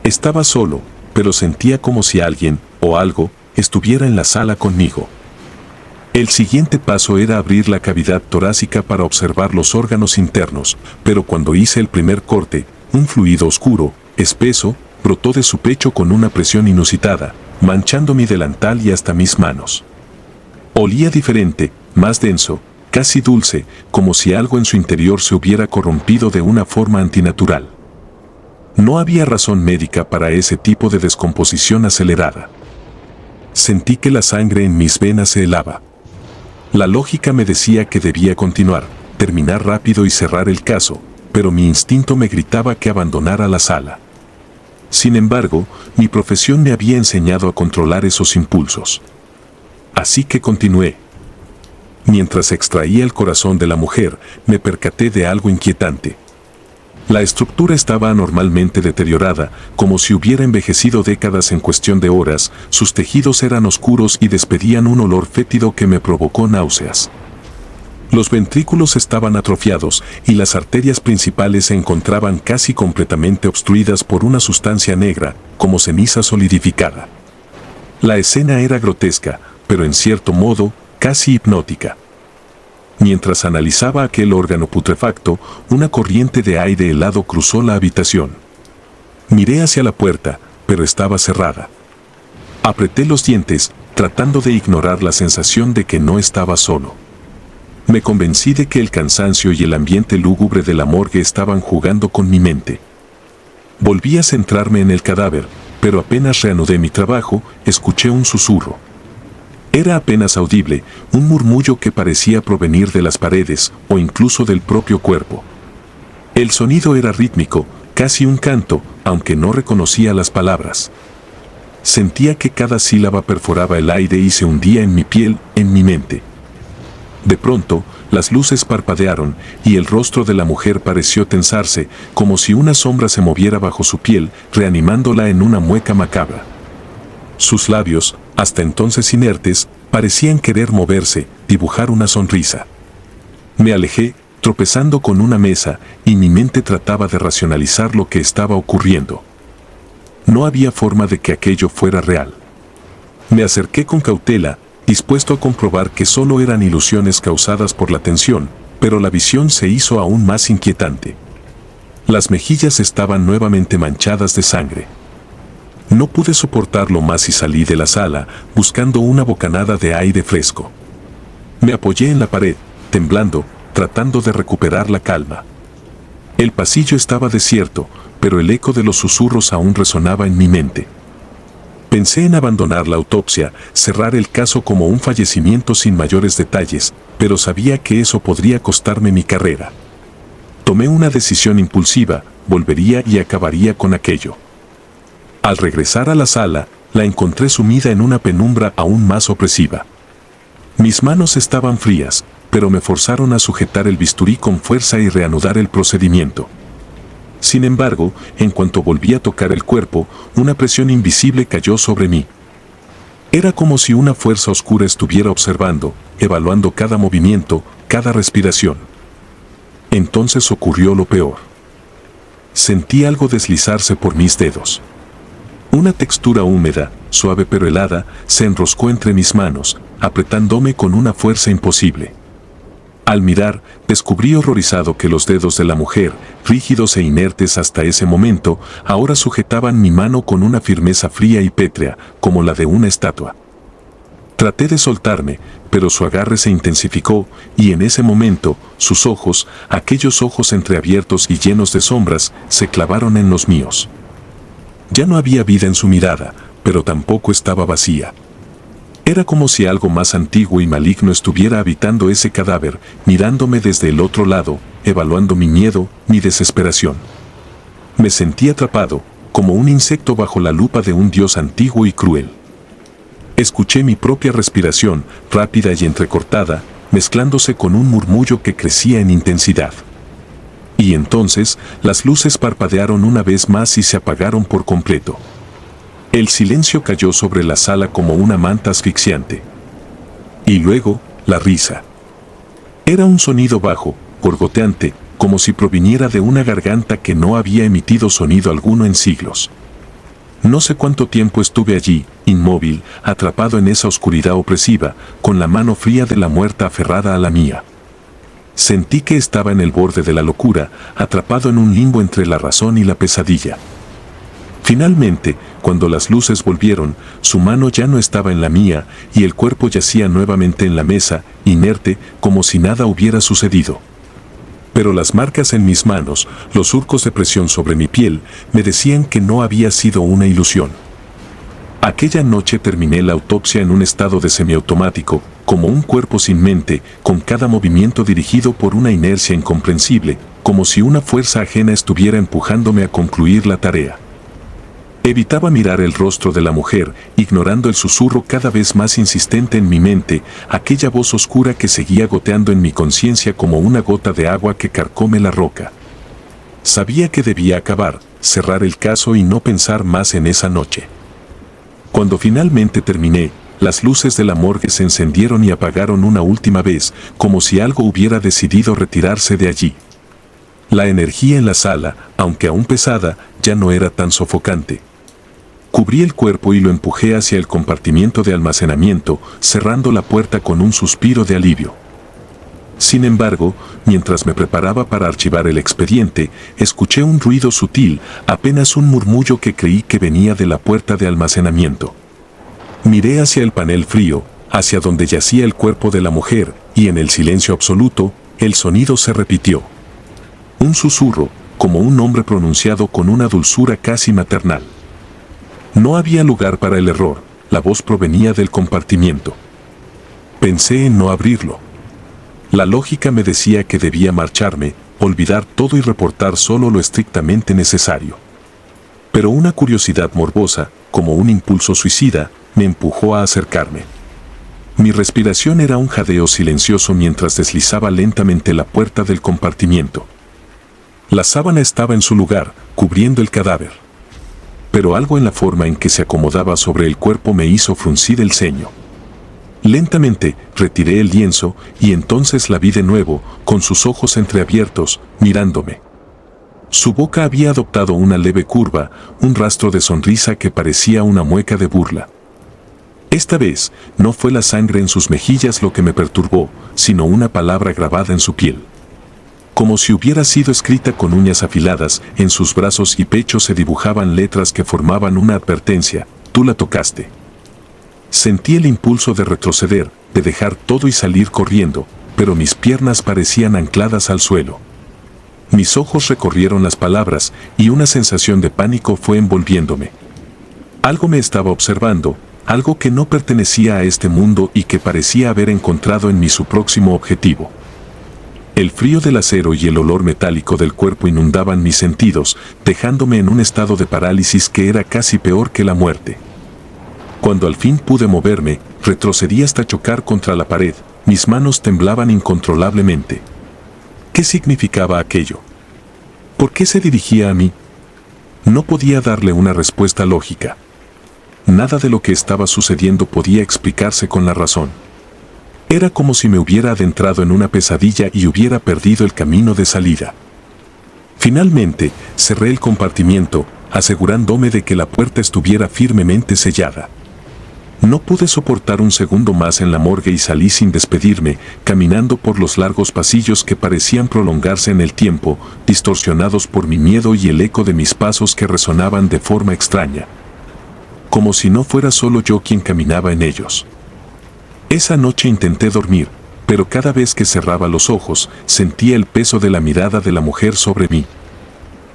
Estaba solo, pero sentía como si alguien, o algo, estuviera en la sala conmigo. El siguiente paso era abrir la cavidad torácica para observar los órganos internos, pero cuando hice el primer corte, un fluido oscuro, espeso, brotó de su pecho con una presión inusitada, manchando mi delantal y hasta mis manos. Olía diferente, más denso, casi dulce, como si algo en su interior se hubiera corrompido de una forma antinatural. No había razón médica para ese tipo de descomposición acelerada. Sentí que la sangre en mis venas se helaba. La lógica me decía que debía continuar, terminar rápido y cerrar el caso, pero mi instinto me gritaba que abandonara la sala. Sin embargo, mi profesión me había enseñado a controlar esos impulsos. Así que continué. Mientras extraía el corazón de la mujer, me percaté de algo inquietante. La estructura estaba anormalmente deteriorada, como si hubiera envejecido décadas en cuestión de horas. Sus tejidos eran oscuros y despedían un olor fétido que me provocó náuseas. Los ventrículos estaban atrofiados y las arterias principales se encontraban casi completamente obstruidas por una sustancia negra, como ceniza solidificada. La escena era grotesca, pero en cierto modo, casi hipnótica. Mientras analizaba aquel órgano putrefacto, una corriente de aire helado cruzó la habitación. Miré hacia la puerta, pero estaba cerrada. Apreté los dientes, tratando de ignorar la sensación de que no estaba solo. Me convencí de que el cansancio y el ambiente lúgubre de la morgue estaban jugando con mi mente. Volví a centrarme en el cadáver, pero apenas reanudé mi trabajo, escuché un susurro. Era apenas audible, un murmullo que parecía provenir de las paredes o incluso del propio cuerpo. El sonido era rítmico, casi un canto, aunque no reconocía las palabras. Sentía que cada sílaba perforaba el aire y se hundía en mi piel, en mi mente. De pronto, las luces parpadearon y el rostro de la mujer pareció tensarse, como si una sombra se moviera bajo su piel, reanimándola en una mueca macabra. Sus labios, hasta entonces inertes, parecían querer moverse, dibujar una sonrisa. Me alejé, tropezando con una mesa, y mi mente trataba de racionalizar lo que estaba ocurriendo. No había forma de que aquello fuera real. Me acerqué con cautela, dispuesto a comprobar que solo eran ilusiones causadas por la tensión, pero la visión se hizo aún más inquietante. Las mejillas estaban nuevamente manchadas de sangre. No pude soportarlo más y salí de la sala, buscando una bocanada de aire fresco. Me apoyé en la pared, temblando, tratando de recuperar la calma. El pasillo estaba desierto, pero el eco de los susurros aún resonaba en mi mente. Pensé en abandonar la autopsia, cerrar el caso como un fallecimiento sin mayores detalles, pero sabía que eso podría costarme mi carrera. Tomé una decisión impulsiva, volvería y acabaría con aquello. Al regresar a la sala, la encontré sumida en una penumbra aún más opresiva. Mis manos estaban frías, pero me forzaron a sujetar el bisturí con fuerza y reanudar el procedimiento. Sin embargo, en cuanto volví a tocar el cuerpo, una presión invisible cayó sobre mí. Era como si una fuerza oscura estuviera observando, evaluando cada movimiento, cada respiración. Entonces ocurrió lo peor. Sentí algo deslizarse por mis dedos. Una textura húmeda, suave pero helada, se enroscó entre mis manos, apretándome con una fuerza imposible. Al mirar, descubrí horrorizado que los dedos de la mujer, rígidos e inertes hasta ese momento, ahora sujetaban mi mano con una firmeza fría y pétrea, como la de una estatua. Traté de soltarme, pero su agarre se intensificó, y en ese momento, sus ojos, aquellos ojos entreabiertos y llenos de sombras, se clavaron en los míos. Ya no había vida en su mirada, pero tampoco estaba vacía. Era como si algo más antiguo y maligno estuviera habitando ese cadáver, mirándome desde el otro lado, evaluando mi miedo, mi desesperación. Me sentí atrapado, como un insecto bajo la lupa de un dios antiguo y cruel. Escuché mi propia respiración, rápida y entrecortada, mezclándose con un murmullo que crecía en intensidad. Y entonces, las luces parpadearon una vez más y se apagaron por completo. El silencio cayó sobre la sala como una manta asfixiante. Y luego, la risa. Era un sonido bajo, gorgoteante, como si proviniera de una garganta que no había emitido sonido alguno en siglos. No sé cuánto tiempo estuve allí, inmóvil, atrapado en esa oscuridad opresiva, con la mano fría de la muerta aferrada a la mía. Sentí que estaba en el borde de la locura, atrapado en un limbo entre la razón y la pesadilla. Finalmente, cuando las luces volvieron, su mano ya no estaba en la mía y el cuerpo yacía nuevamente en la mesa, inerte, como si nada hubiera sucedido. Pero las marcas en mis manos, los surcos de presión sobre mi piel, me decían que no había sido una ilusión. Aquella noche terminé la autopsia en un estado de semiautomático, como un cuerpo sin mente, con cada movimiento dirigido por una inercia incomprensible, como si una fuerza ajena estuviera empujándome a concluir la tarea. Evitaba mirar el rostro de la mujer, ignorando el susurro cada vez más insistente en mi mente, aquella voz oscura que seguía goteando en mi conciencia como una gota de agua que carcome la roca. Sabía que debía acabar, cerrar el caso y no pensar más en esa noche. Cuando finalmente terminé, las luces de la morgue se encendieron y apagaron una última vez, como si algo hubiera decidido retirarse de allí. La energía en la sala, aunque aún pesada, ya no era tan sofocante. Cubrí el cuerpo y lo empujé hacia el compartimiento de almacenamiento, cerrando la puerta con un suspiro de alivio. Sin embargo, mientras me preparaba para archivar el expediente, escuché un ruido sutil, apenas un murmullo que creí que venía de la puerta de almacenamiento. Miré hacia el panel frío, hacia donde yacía el cuerpo de la mujer, y en el silencio absoluto, el sonido se repitió. Un susurro, como un nombre pronunciado con una dulzura casi maternal. No había lugar para el error, la voz provenía del compartimiento. Pensé en no abrirlo. La lógica me decía que debía marcharme, olvidar todo y reportar solo lo estrictamente necesario. Pero una curiosidad morbosa, como un impulso suicida, me empujó a acercarme. Mi respiración era un jadeo silencioso mientras deslizaba lentamente la puerta del compartimiento. La sábana estaba en su lugar, cubriendo el cadáver. Pero algo en la forma en que se acomodaba sobre el cuerpo me hizo fruncir el ceño. Lentamente, retiré el lienzo y entonces la vi de nuevo, con sus ojos entreabiertos, mirándome. Su boca había adoptado una leve curva, un rastro de sonrisa que parecía una mueca de burla. Esta vez, no fue la sangre en sus mejillas lo que me perturbó, sino una palabra grabada en su piel. Como si hubiera sido escrita con uñas afiladas, en sus brazos y pecho se dibujaban letras que formaban una advertencia: tú la tocaste. Sentí el impulso de retroceder, de dejar todo y salir corriendo, pero mis piernas parecían ancladas al suelo. Mis ojos recorrieron las palabras y una sensación de pánico fue envolviéndome. Algo me estaba observando, algo que no pertenecía a este mundo y que parecía haber encontrado en mí su próximo objetivo. El frío del acero y el olor metálico del cuerpo inundaban mis sentidos, dejándome en un estado de parálisis que era casi peor que la muerte. Cuando al fin pude moverme, retrocedí hasta chocar contra la pared, mis manos temblaban incontrolablemente. ¿Qué significaba aquello? ¿Por qué se dirigía a mí? No podía darle una respuesta lógica. Nada de lo que estaba sucediendo podía explicarse con la razón. Era como si me hubiera adentrado en una pesadilla y hubiera perdido el camino de salida. Finalmente, cerré el compartimiento, asegurándome de que la puerta estuviera firmemente sellada. No pude soportar un segundo más en la morgue y salí sin despedirme, caminando por los largos pasillos que parecían prolongarse en el tiempo, distorsionados por mi miedo y el eco de mis pasos que resonaban de forma extraña. Como si no fuera solo yo quien caminaba en ellos. Esa noche intenté dormir, pero cada vez que cerraba los ojos, sentía el peso de la mirada de la mujer sobre mí.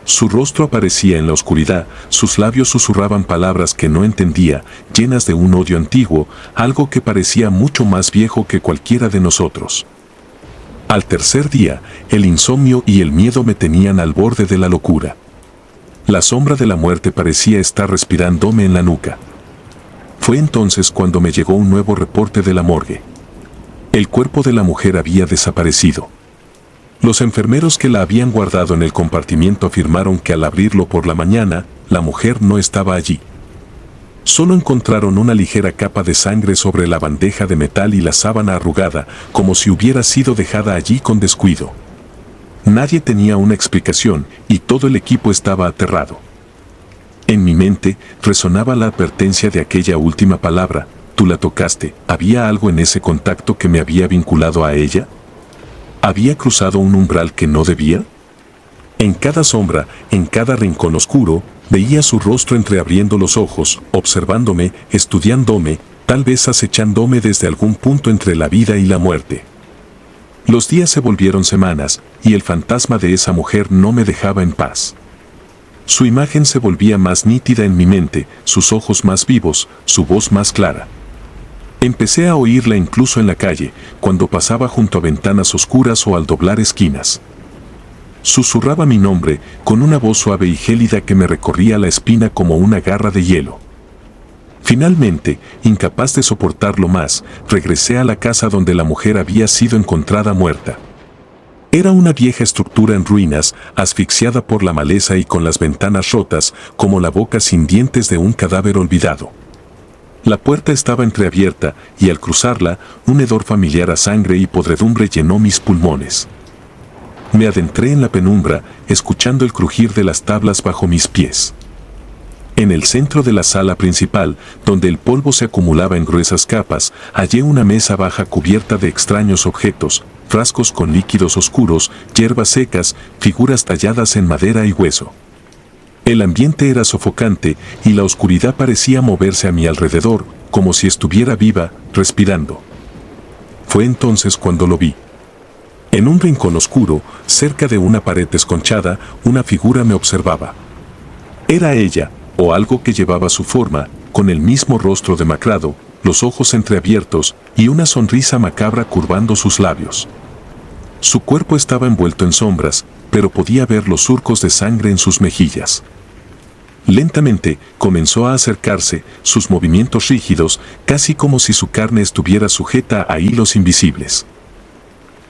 Su rostro aparecía en la oscuridad, sus labios susurraban palabras que no entendía, llenas de un odio antiguo, algo que parecía mucho más viejo que cualquiera de nosotros. Al tercer día, el insomnio y el miedo me tenían al borde de la locura. La sombra de la muerte parecía estar respirándome en la nuca. Fue entonces cuando me llegó un nuevo reporte de la morgue. El cuerpo de la mujer había desaparecido. Los enfermeros que la habían guardado en el compartimiento afirmaron que al abrirlo por la mañana, la mujer no estaba allí. Solo encontraron una ligera capa de sangre sobre la bandeja de metal y la sábana arrugada, como si hubiera sido dejada allí con descuido. Nadie tenía una explicación y todo el equipo estaba aterrado. En mi mente resonaba la advertencia de aquella última palabra: tú la tocaste. ¿Había algo en ese contacto que me había vinculado a ella? ¿Había cruzado un umbral que no debía? En cada sombra, en cada rincón oscuro, veía su rostro entreabriendo los ojos, observándome, estudiándome, tal vez acechándome desde algún punto entre la vida y la muerte. Los días se volvieron semanas, y el fantasma de esa mujer no me dejaba en paz. Su imagen se volvía más nítida en mi mente, sus ojos más vivos, su voz más clara. Empecé a oírla incluso en la calle, cuando pasaba junto a ventanas oscuras o al doblar esquinas. Susurraba mi nombre con una voz suave y gélida que me recorría la espina como una garra de hielo. Finalmente, incapaz de soportarlo más, regresé a la casa donde la mujer había sido encontrada muerta. Era una vieja estructura en ruinas, asfixiada por la maleza y con las ventanas rotas, como la boca sin dientes de un cadáver olvidado. La puerta estaba entreabierta y al cruzarla, un hedor familiar a sangre y podredumbre llenó mis pulmones. Me adentré en la penumbra, escuchando el crujir de las tablas bajo mis pies. En el centro de la sala principal, donde el polvo se acumulaba en gruesas capas, hallé una mesa baja cubierta de extraños objetos, frascos con líquidos oscuros, hierbas secas, figuras talladas en madera y hueso. El ambiente era sofocante y la oscuridad parecía moverse a mi alrededor, como si estuviera viva, respirando. Fue entonces cuando lo vi. En un rincón oscuro, cerca de una pared desconchada, una figura me observaba. Era ella, o algo que llevaba su forma, con el mismo rostro demacrado, los ojos entreabiertos y una sonrisa macabra curvando sus labios. Su cuerpo estaba envuelto en sombras, pero podía ver los surcos de sangre en sus mejillas. Lentamente comenzó a acercarse, sus movimientos rígidos, casi como si su carne estuviera sujeta a hilos invisibles.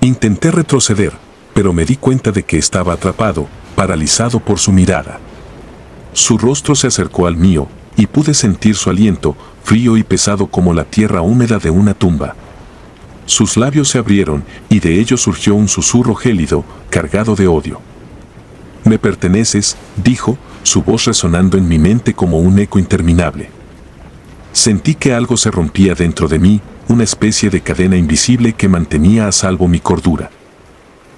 Intenté retroceder, pero me di cuenta de que estaba atrapado, paralizado por su mirada. Su rostro se acercó al mío, y pude sentir su aliento, frío y pesado como la tierra húmeda de una tumba. Sus labios se abrieron, y de ellos surgió un susurro gélido, cargado de odio. «Me perteneces», dijo, su voz resonando en mi mente como un eco interminable. Sentí que algo se rompía dentro de mí, una especie de cadena invisible que mantenía a salvo mi cordura.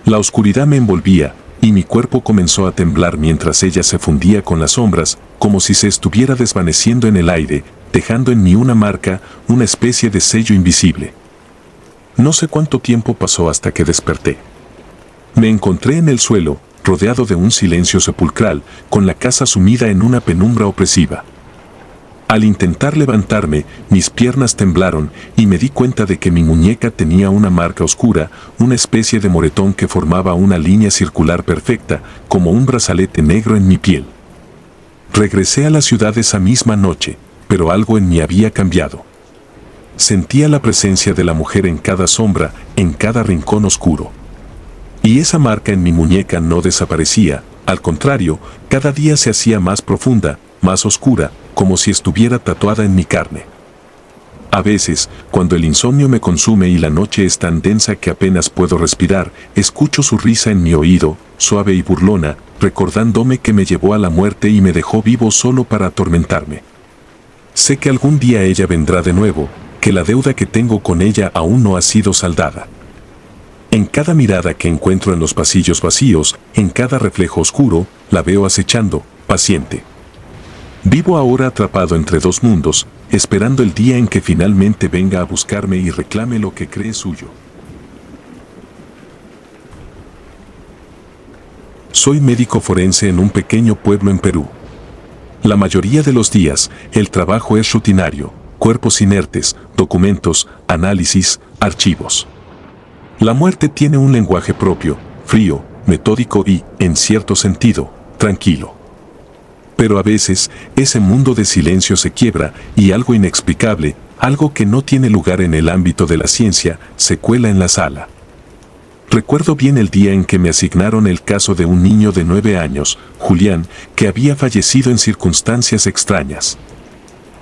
La oscuridad me envolvía, y mi cuerpo comenzó a temblar mientras ella se fundía con las sombras, como si se estuviera desvaneciendo en el aire, dejando en mí una marca, una especie de sello invisible. No sé cuánto tiempo pasó hasta que desperté. Me encontré en el suelo, rodeado de un silencio sepulcral, con la casa sumida en una penumbra opresiva. Al intentar levantarme, mis piernas temblaron y me di cuenta de que mi muñeca tenía una marca oscura, una especie de moretón que formaba una línea circular perfecta, como un brazalete negro en mi piel. Regresé a la ciudad esa misma noche, pero algo en mí había cambiado. Sentía la presencia de la mujer en cada sombra, en cada rincón oscuro. Y esa marca en mi muñeca no desaparecía, al contrario, cada día se hacía más profunda, más oscura, como si estuviera tatuada en mi carne. A veces, cuando el insomnio me consume y la noche es tan densa que apenas puedo respirar, escucho su risa en mi oído, suave y burlona, recordándome que me llevó a la muerte y me dejó vivo solo para atormentarme. Sé que algún día ella vendrá de nuevo, que la deuda que tengo con ella aún no ha sido saldada. En cada mirada que encuentro en los pasillos vacíos, en cada reflejo oscuro, la veo acechando, paciente. Vivo ahora atrapado entre dos mundos, esperando el día en que finalmente venga a buscarme y reclame lo que cree suyo. Soy médico forense en un pequeño pueblo en Perú. La mayoría de los días, el trabajo es rutinario, cuerpos inertes, documentos, análisis, archivos. La muerte tiene un lenguaje propio, frío, metódico y, en cierto sentido, tranquilo. Pero a veces, ese mundo de silencio se quiebra y algo inexplicable, algo que no tiene lugar en el ámbito de la ciencia, se cuela en la sala. Recuerdo bien el día en que me asignaron el caso de un niño de 9 años, Julián, que había fallecido en circunstancias extrañas.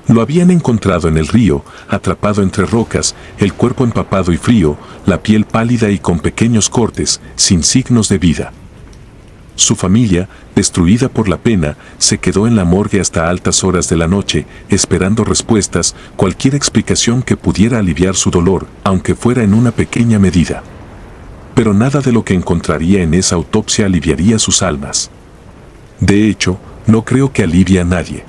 Lo habían encontrado en el río, atrapado entre rocas, el cuerpo empapado y frío, la piel pálida y con pequeños cortes, sin signos de vida. Su familia, destruida por la pena, se quedó en la morgue hasta altas horas de la noche, esperando respuestas, cualquier explicación que pudiera aliviar su dolor, aunque fuera en una pequeña medida. Pero nada de lo que encontraría en esa autopsia aliviaría sus almas. De hecho, no creo que alivie a nadie.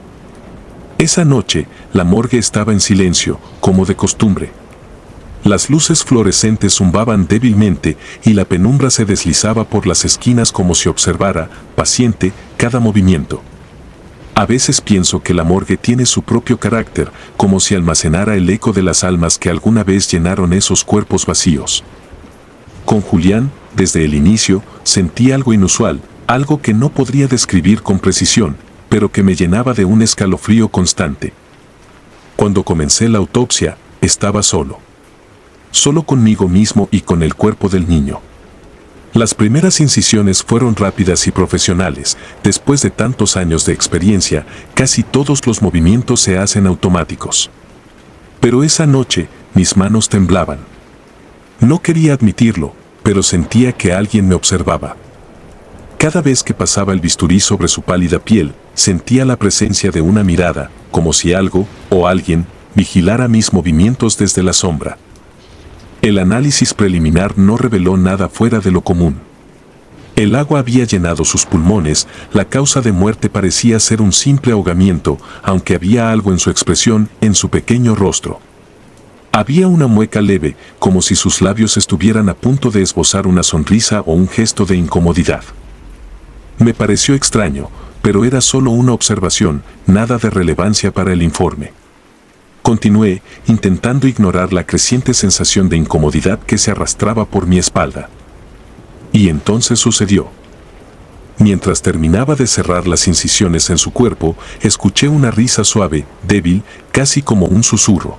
Esa noche, la morgue estaba en silencio, como de costumbre. Las luces fluorescentes zumbaban débilmente y la penumbra se deslizaba por las esquinas como si observara, paciente, cada movimiento. A veces pienso que la morgue tiene su propio carácter, como si almacenara el eco de las almas que alguna vez llenaron esos cuerpos vacíos. Con Julián, desde el inicio, sentí algo inusual, algo que no podría describir con precisión, pero que me llenaba de un escalofrío constante. Cuando comencé la autopsia, estaba solo. Solo conmigo mismo y con el cuerpo del niño. Las primeras incisiones fueron rápidas y profesionales. Después de tantos años de experiencia, casi todos los movimientos se hacen automáticos. Pero esa noche, mis manos temblaban. No quería admitirlo, pero sentía que alguien me observaba. Cada vez que pasaba el bisturí sobre su pálida piel, sentía la presencia de una mirada, como si algo, o alguien, vigilara mis movimientos desde la sombra. El análisis preliminar no reveló nada fuera de lo común. El agua había llenado sus pulmones, la causa de muerte parecía ser un simple ahogamiento, aunque había algo en su expresión, en su pequeño rostro. Había una mueca leve, como si sus labios estuvieran a punto de esbozar una sonrisa o un gesto de incomodidad. Me pareció extraño, pero era solo una observación, nada de relevancia para el informe. Continué, intentando ignorar la creciente sensación de incomodidad que se arrastraba por mi espalda. Y entonces sucedió. Mientras terminaba de cerrar las incisiones en su cuerpo, escuché una risa suave, débil, casi como un susurro.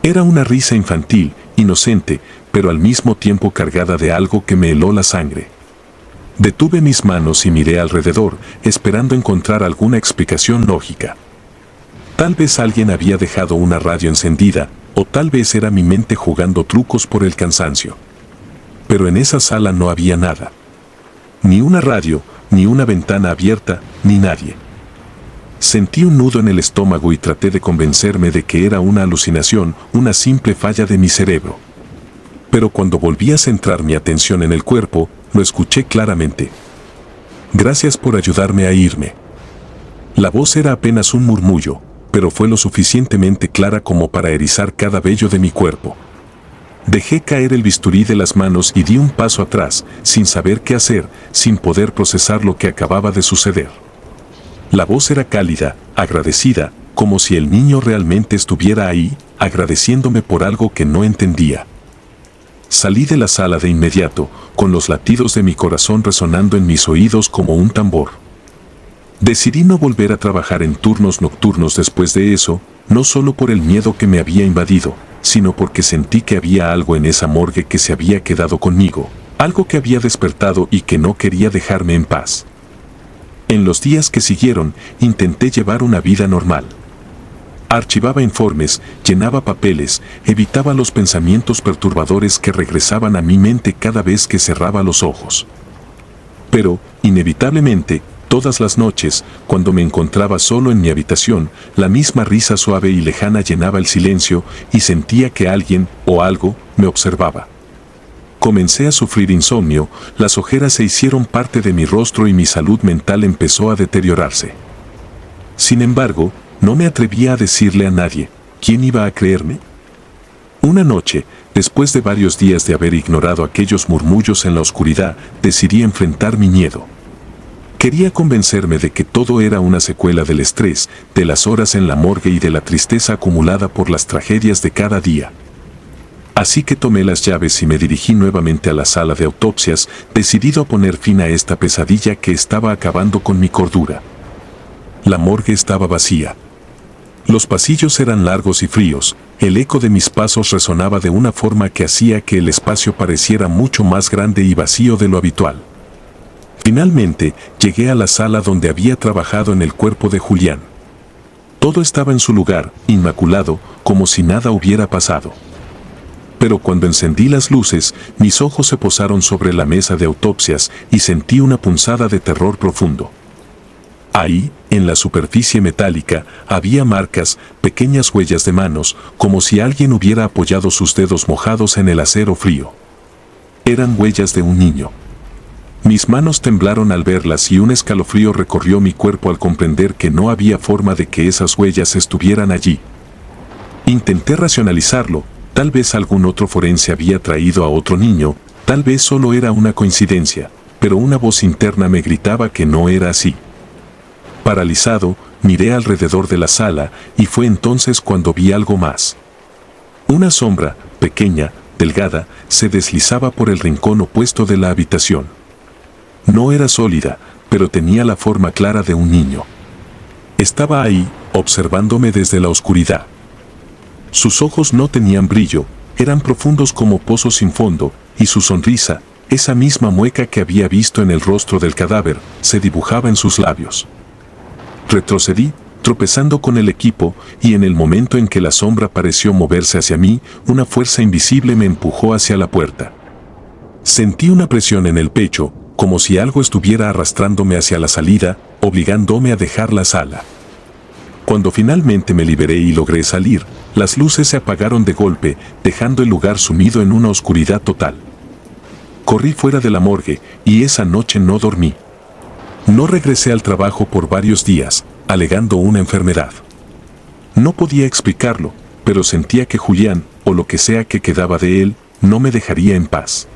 Era una risa infantil, inocente, pero al mismo tiempo cargada de algo que me heló la sangre. Detuve mis manos y miré alrededor, esperando encontrar alguna explicación lógica. Tal vez alguien había dejado una radio encendida, o tal vez era mi mente jugando trucos por el cansancio. Pero en esa sala no había nada. Ni una radio, ni una ventana abierta, ni nadie. Sentí un nudo en el estómago y traté de convencerme de que era una alucinación, una simple falla de mi cerebro. Pero cuando volví a centrar mi atención en el cuerpo, lo escuché claramente. Gracias por ayudarme a irme. La voz era apenas un murmullo, pero fue lo suficientemente clara como para erizar cada vello de mi cuerpo. Dejé caer el bisturí de las manos y di un paso atrás, sin saber qué hacer, sin poder procesar lo que acababa de suceder. La voz era cálida, agradecida, como si el niño realmente estuviera ahí, agradeciéndome por algo que no entendía. Salí de la sala de inmediato, con los latidos de mi corazón resonando en mis oídos como un tambor. Decidí no volver a trabajar en turnos nocturnos después de eso, no solo por el miedo que me había invadido, sino porque sentí que había algo en esa morgue que se había quedado conmigo, algo que había despertado y que no quería dejarme en paz. En los días que siguieron, intenté llevar una vida normal. Archivaba informes, llenaba papeles, evitaba los pensamientos perturbadores que regresaban a mi mente cada vez que cerraba los ojos. Pero, inevitablemente, todas las noches, cuando me encontraba solo en mi habitación, la misma risa suave y lejana llenaba el silencio y sentía que alguien, o algo, me observaba. Comencé a sufrir insomnio, las ojeras se hicieron parte de mi rostro y mi salud mental empezó a deteriorarse. Sin embargo, no me atrevía a decirle a nadie. ¿Quién iba a creerme? Una noche, después de varios días de haber ignorado aquellos murmullos en la oscuridad, decidí enfrentar mi miedo. Quería convencerme de que todo era una secuela del estrés, de las horas en la morgue y de la tristeza acumulada por las tragedias de cada día. Así que tomé las llaves y me dirigí nuevamente a la sala de autopsias, decidido a poner fin a esta pesadilla que estaba acabando con mi cordura. La morgue estaba vacía. Los pasillos eran largos y fríos, el eco de mis pasos resonaba de una forma que hacía que el espacio pareciera mucho más grande y vacío de lo habitual. Finalmente, llegué a la sala donde había trabajado en el cuerpo de Julián. Todo estaba en su lugar, inmaculado, como si nada hubiera pasado. Pero cuando encendí las luces, mis ojos se posaron sobre la mesa de autopsias y sentí una punzada de terror profundo. Ahí, en la superficie metálica, había marcas, pequeñas huellas de manos, como si alguien hubiera apoyado sus dedos mojados en el acero frío. Eran huellas de un niño. Mis manos temblaron al verlas y un escalofrío recorrió mi cuerpo al comprender que no había forma de que esas huellas estuvieran allí. Intenté racionalizarlo, tal vez algún otro forense había traído a otro niño, tal vez solo era una coincidencia, pero una voz interna me gritaba que no era así. Paralizado, miré alrededor de la sala y fue entonces cuando vi algo más. Una sombra, pequeña, delgada, se deslizaba por el rincón opuesto de la habitación. No era sólida, pero tenía la forma clara de un niño. Estaba ahí, observándome desde la oscuridad. Sus ojos no tenían brillo, eran profundos como pozos sin fondo, y su sonrisa, esa misma mueca que había visto en el rostro del cadáver, se dibujaba en sus labios. Retrocedí, tropezando con el equipo, y en el momento en que la sombra pareció moverse hacia mí, una fuerza invisible me empujó hacia la puerta. Sentí una presión en el pecho, como si algo estuviera arrastrándome hacia la salida, obligándome a dejar la sala. Cuando finalmente me liberé y logré salir, las luces se apagaron de golpe, dejando el lugar sumido en una oscuridad total. Corrí fuera de la morgue, y esa noche no dormí. No regresé al trabajo por varios días, alegando una enfermedad. No podía explicarlo, pero sentía que Julián, o lo que sea que quedaba de él, no me dejaría en paz.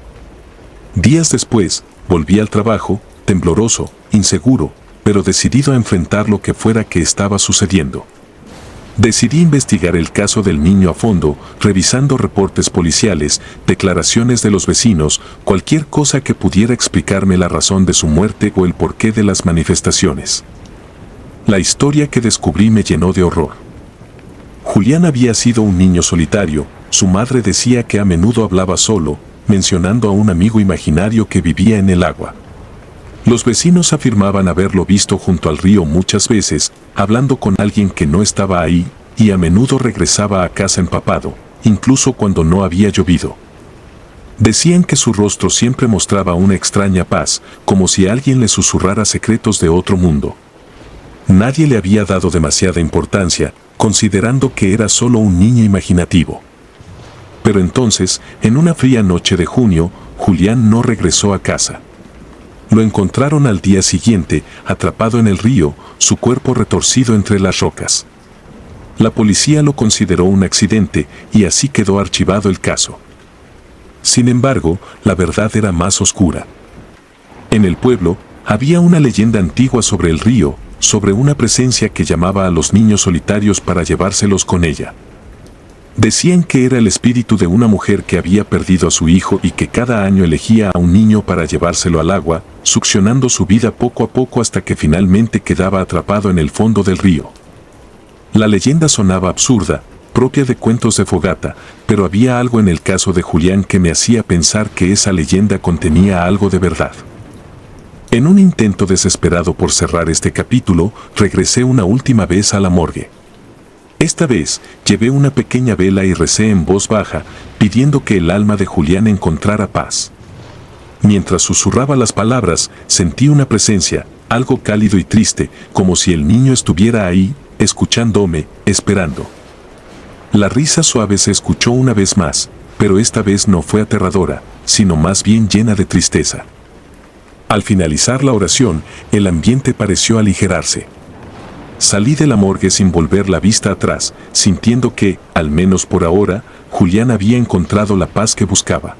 Días después, volví al trabajo, tembloroso, inseguro, pero decidido a enfrentar lo que fuera que estaba sucediendo. Decidí investigar el caso del niño a fondo, revisando reportes policiales, declaraciones de los vecinos, cualquier cosa que pudiera explicarme la razón de su muerte o el porqué de las manifestaciones. La historia que descubrí me llenó de horror. Julián había sido un niño solitario, su madre decía que a menudo hablaba solo, mencionando a un amigo imaginario que vivía en el agua. Los vecinos afirmaban haberlo visto junto al río muchas veces, hablando con alguien que no estaba ahí, y a menudo regresaba a casa empapado, incluso cuando no había llovido. Decían que su rostro siempre mostraba una extraña paz, como si alguien le susurrara secretos de otro mundo. Nadie le había dado demasiada importancia, considerando que era solo un niño imaginativo. Pero entonces, en una fría noche de junio, Julián no regresó a casa. Lo encontraron al día siguiente, atrapado en el río, su cuerpo retorcido entre las rocas. La policía lo consideró un accidente y así quedó archivado el caso. Sin embargo, la verdad era más oscura. En el pueblo, había una leyenda antigua sobre el río, sobre una presencia que llamaba a los niños solitarios para llevárselos con ella. Decían que era el espíritu de una mujer que había perdido a su hijo y que cada año elegía a un niño para llevárselo al agua, succionando su vida poco a poco hasta que finalmente quedaba atrapado en el fondo del río. La leyenda sonaba absurda, propia de cuentos de fogata, pero había algo en el caso de Julián que me hacía pensar que esa leyenda contenía algo de verdad. En un intento desesperado por cerrar este capítulo, regresé una última vez a la morgue. Esta vez, llevé una pequeña vela y recé en voz baja, pidiendo que el alma de Julián encontrara paz. Mientras susurraba las palabras, sentí una presencia, algo cálido y triste, como si el niño estuviera ahí, escuchándome, esperando. La risa suave se escuchó una vez más, pero esta vez no fue aterradora, sino más bien llena de tristeza. Al finalizar la oración, el ambiente pareció aligerarse. Salí de la morgue sin volver la vista atrás, sintiendo que, al menos por ahora, Julián había encontrado la paz que buscaba.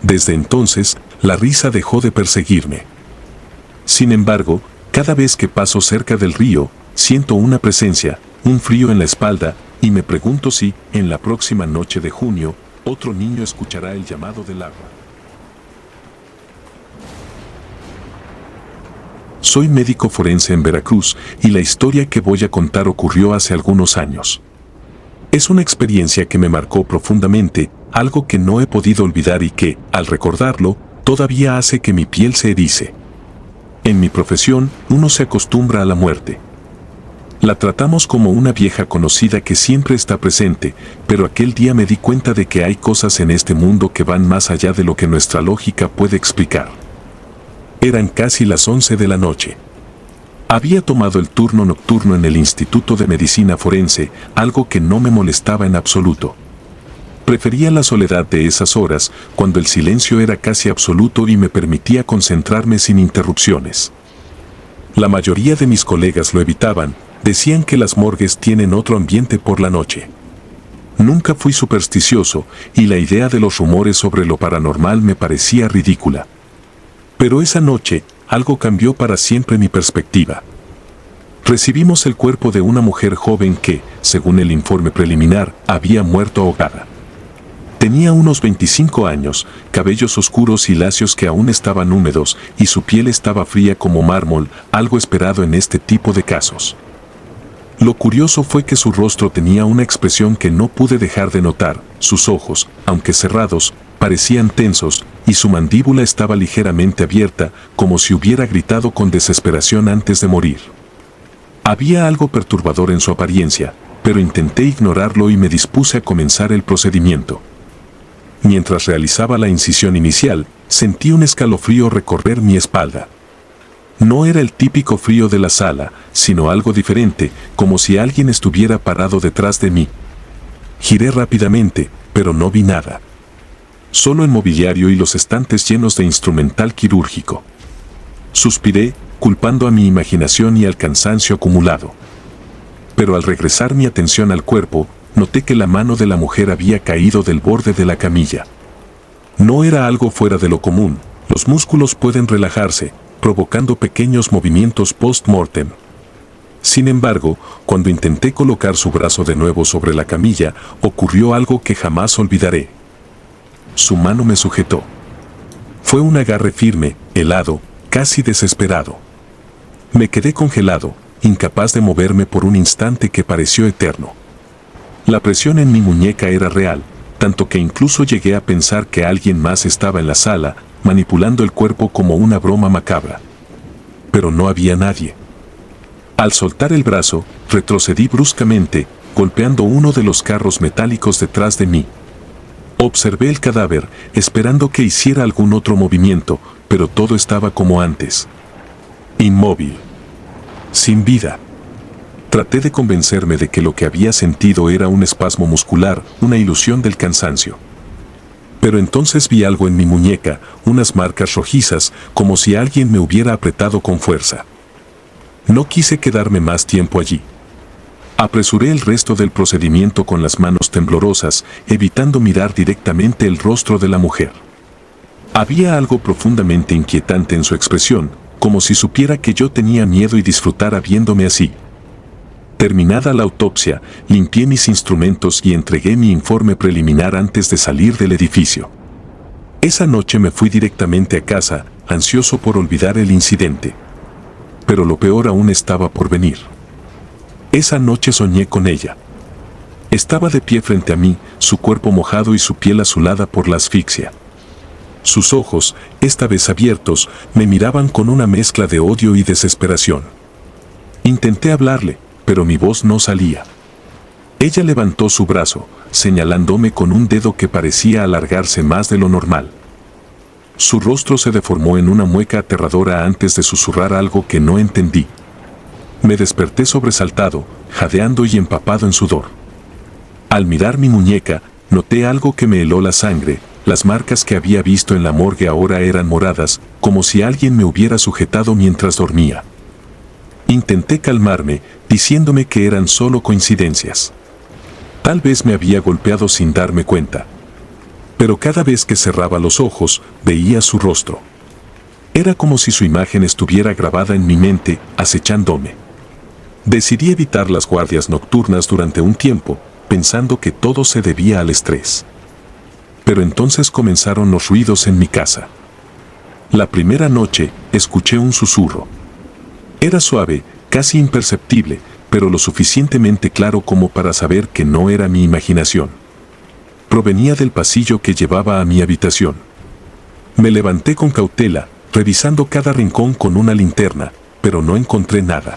Desde entonces, la risa dejó de perseguirme. Sin embargo, cada vez que paso cerca del río, siento una presencia, un frío en la espalda, y me pregunto si, en la próxima noche de junio, otro niño escuchará el llamado del agua. Soy médico forense en Veracruz y la historia que voy a contar ocurrió hace algunos años. Es una experiencia que me marcó profundamente, algo que no he podido olvidar y que, al recordarlo, todavía hace que mi piel se erice. En mi profesión, uno se acostumbra a la muerte. La tratamos como una vieja conocida que siempre está presente, pero aquel día me di cuenta de que hay cosas en este mundo que van más allá de lo que nuestra lógica puede explicar. Eran casi las 11 de la noche. Había tomado el turno nocturno en el Instituto de Medicina Forense, algo que no me molestaba en absoluto. Prefería la soledad de esas horas, cuando el silencio era casi absoluto y me permitía concentrarme sin interrupciones. La mayoría de mis colegas lo evitaban, decían que las morgues tienen otro ambiente por la noche. Nunca fui supersticioso, y la idea de los rumores sobre lo paranormal me parecía ridícula. Pero esa noche, algo cambió para siempre mi perspectiva. Recibimos el cuerpo de una mujer joven que, según el informe preliminar, había muerto ahogada. Tenía unos 25 años, cabellos oscuros y lacios que aún estaban húmedos, y su piel estaba fría como mármol, algo esperado en este tipo de casos. Lo curioso fue que su rostro tenía una expresión que no pude dejar de notar. Sus ojos, aunque cerrados, parecían tensos, y su mandíbula estaba ligeramente abierta, como si hubiera gritado con desesperación antes de morir. Había algo perturbador en su apariencia, pero intenté ignorarlo y me dispuse a comenzar el procedimiento. Mientras realizaba la incisión inicial, sentí un escalofrío recorrer mi espalda. No era el típico frío de la sala, sino algo diferente, como si alguien estuviera parado detrás de mí. Giré rápidamente, pero no vi nada. Solo el mobiliario y los estantes llenos de instrumental quirúrgico. Suspiré, culpando a mi imaginación y al cansancio acumulado. Pero al regresar mi atención al cuerpo, noté que la mano de la mujer había caído del borde de la camilla. No era algo fuera de lo común, los músculos pueden relajarse, provocando pequeños movimientos post-mortem. Sin embargo, cuando intenté colocar su brazo de nuevo sobre la camilla, ocurrió algo que jamás olvidaré. Su mano me sujetó. Fue un agarre firme, helado, casi desesperado. Me quedé congelado, incapaz de moverme por un instante que pareció eterno. La presión en mi muñeca era real, tanto que incluso llegué a pensar que alguien más estaba en la sala, manipulando el cuerpo como una broma macabra. Pero no había nadie. Al soltar el brazo, retrocedí bruscamente, golpeando uno de los carros metálicos detrás de mí. Observé el cadáver, esperando que hiciera algún otro movimiento, pero todo estaba como antes. Inmóvil. Sin vida. Traté de convencerme de que lo que había sentido era un espasmo muscular, una ilusión del cansancio. Pero entonces vi algo en mi muñeca, unas marcas rojizas, como si alguien me hubiera apretado con fuerza. No quise quedarme más tiempo allí. Apresuré el resto del procedimiento con las manos temblorosas, evitando mirar directamente el rostro de la mujer. Había algo profundamente inquietante en su expresión, como si supiera que yo tenía miedo y disfrutara viéndome así. Terminada la autopsia, limpié mis instrumentos y entregué mi informe preliminar antes de salir del edificio. Esa noche me fui directamente a casa, ansioso por olvidar el incidente. Pero lo peor aún estaba por venir. Esa noche soñé con ella. Estaba de pie frente a mí, su cuerpo mojado y su piel azulada por la asfixia. Sus ojos, esta vez abiertos, me miraban con una mezcla de odio y desesperación. Intenté hablarle, pero mi voz no salía. Ella levantó su brazo, señalándome con un dedo que parecía alargarse más de lo normal. Su rostro se deformó en una mueca aterradora antes de susurrar algo que no entendí. Me desperté sobresaltado, jadeando y empapado en sudor. Al mirar mi muñeca, noté algo que me heló la sangre. Las marcas que había visto en la morgue ahora eran moradas, como si alguien me hubiera sujetado mientras dormía. Intenté calmarme, diciéndome que eran solo coincidencias. Tal vez me había golpeado sin darme cuenta. Pero cada vez que cerraba los ojos, veía su rostro. Era como si su imagen estuviera grabada en mi mente, acechándome. Decidí evitar las guardias nocturnas durante un tiempo, pensando que todo se debía al estrés. Pero entonces comenzaron los ruidos en mi casa. La primera noche, escuché un susurro. Era suave, casi imperceptible, pero lo suficientemente claro como para saber que no era mi imaginación. Provenía del pasillo que llevaba a mi habitación. Me levanté con cautela, revisando cada rincón con una linterna, pero no encontré nada.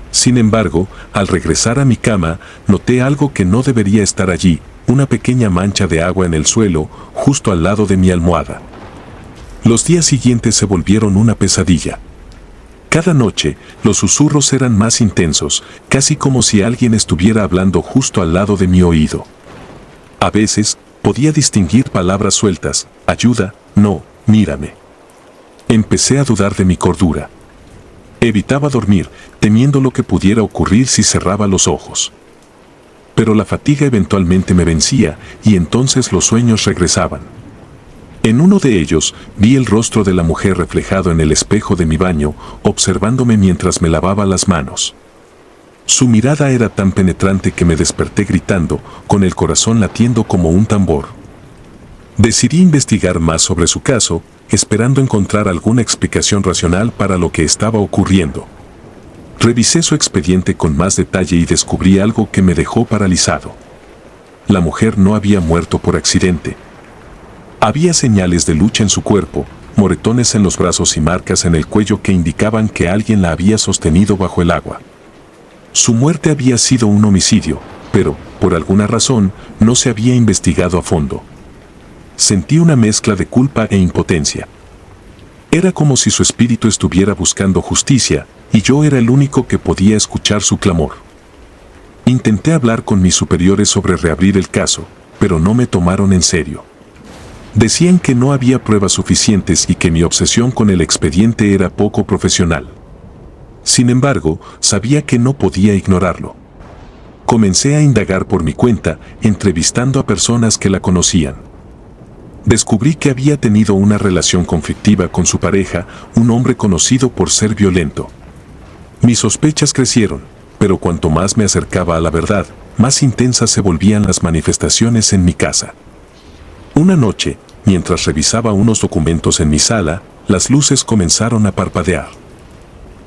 Sin embargo, al regresar a mi cama, noté algo que no debería estar allí, una pequeña mancha de agua en el suelo, justo al lado de mi almohada. Los días siguientes se volvieron una pesadilla. Cada noche, los susurros eran más intensos, casi como si alguien estuviera hablando justo al lado de mi oído. A veces, podía distinguir palabras sueltas: ayuda, no, mírame. Empecé a dudar de mi cordura. Evitaba dormir, temiendo lo que pudiera ocurrir si cerraba los ojos. Pero la fatiga eventualmente me vencía, y entonces los sueños regresaban. En uno de ellos, vi el rostro de la mujer reflejado en el espejo de mi baño, observándome mientras me lavaba las manos. Su mirada era tan penetrante que me desperté gritando, con el corazón latiendo como un tambor. Decidí investigar más sobre su caso, esperando encontrar alguna explicación racional para lo que estaba ocurriendo. Revisé su expediente con más detalle y descubrí algo que me dejó paralizado. La mujer no había muerto por accidente. Había señales de lucha en su cuerpo, moretones en los brazos y marcas en el cuello que indicaban que alguien la había sostenido bajo el agua. Su muerte había sido un homicidio, pero, por alguna razón, no se había investigado a fondo. Sentí una mezcla de culpa e impotencia. Era como si su espíritu estuviera buscando justicia, y yo era el único que podía escuchar su clamor. Intenté hablar con mis superiores sobre reabrir el caso, pero no me tomaron en serio. Decían que no había pruebas suficientes y que mi obsesión con el expediente era poco profesional. Sin embargo, sabía que no podía ignorarlo. Comencé a indagar por mi cuenta, entrevistando a personas que la conocían. Descubrí que había tenido una relación conflictiva con su pareja, un hombre conocido por ser violento. Mis sospechas crecieron, pero cuanto más me acercaba a la verdad, más intensas se volvían las manifestaciones en mi casa. Una noche, mientras revisaba unos documentos en mi sala, las luces comenzaron a parpadear.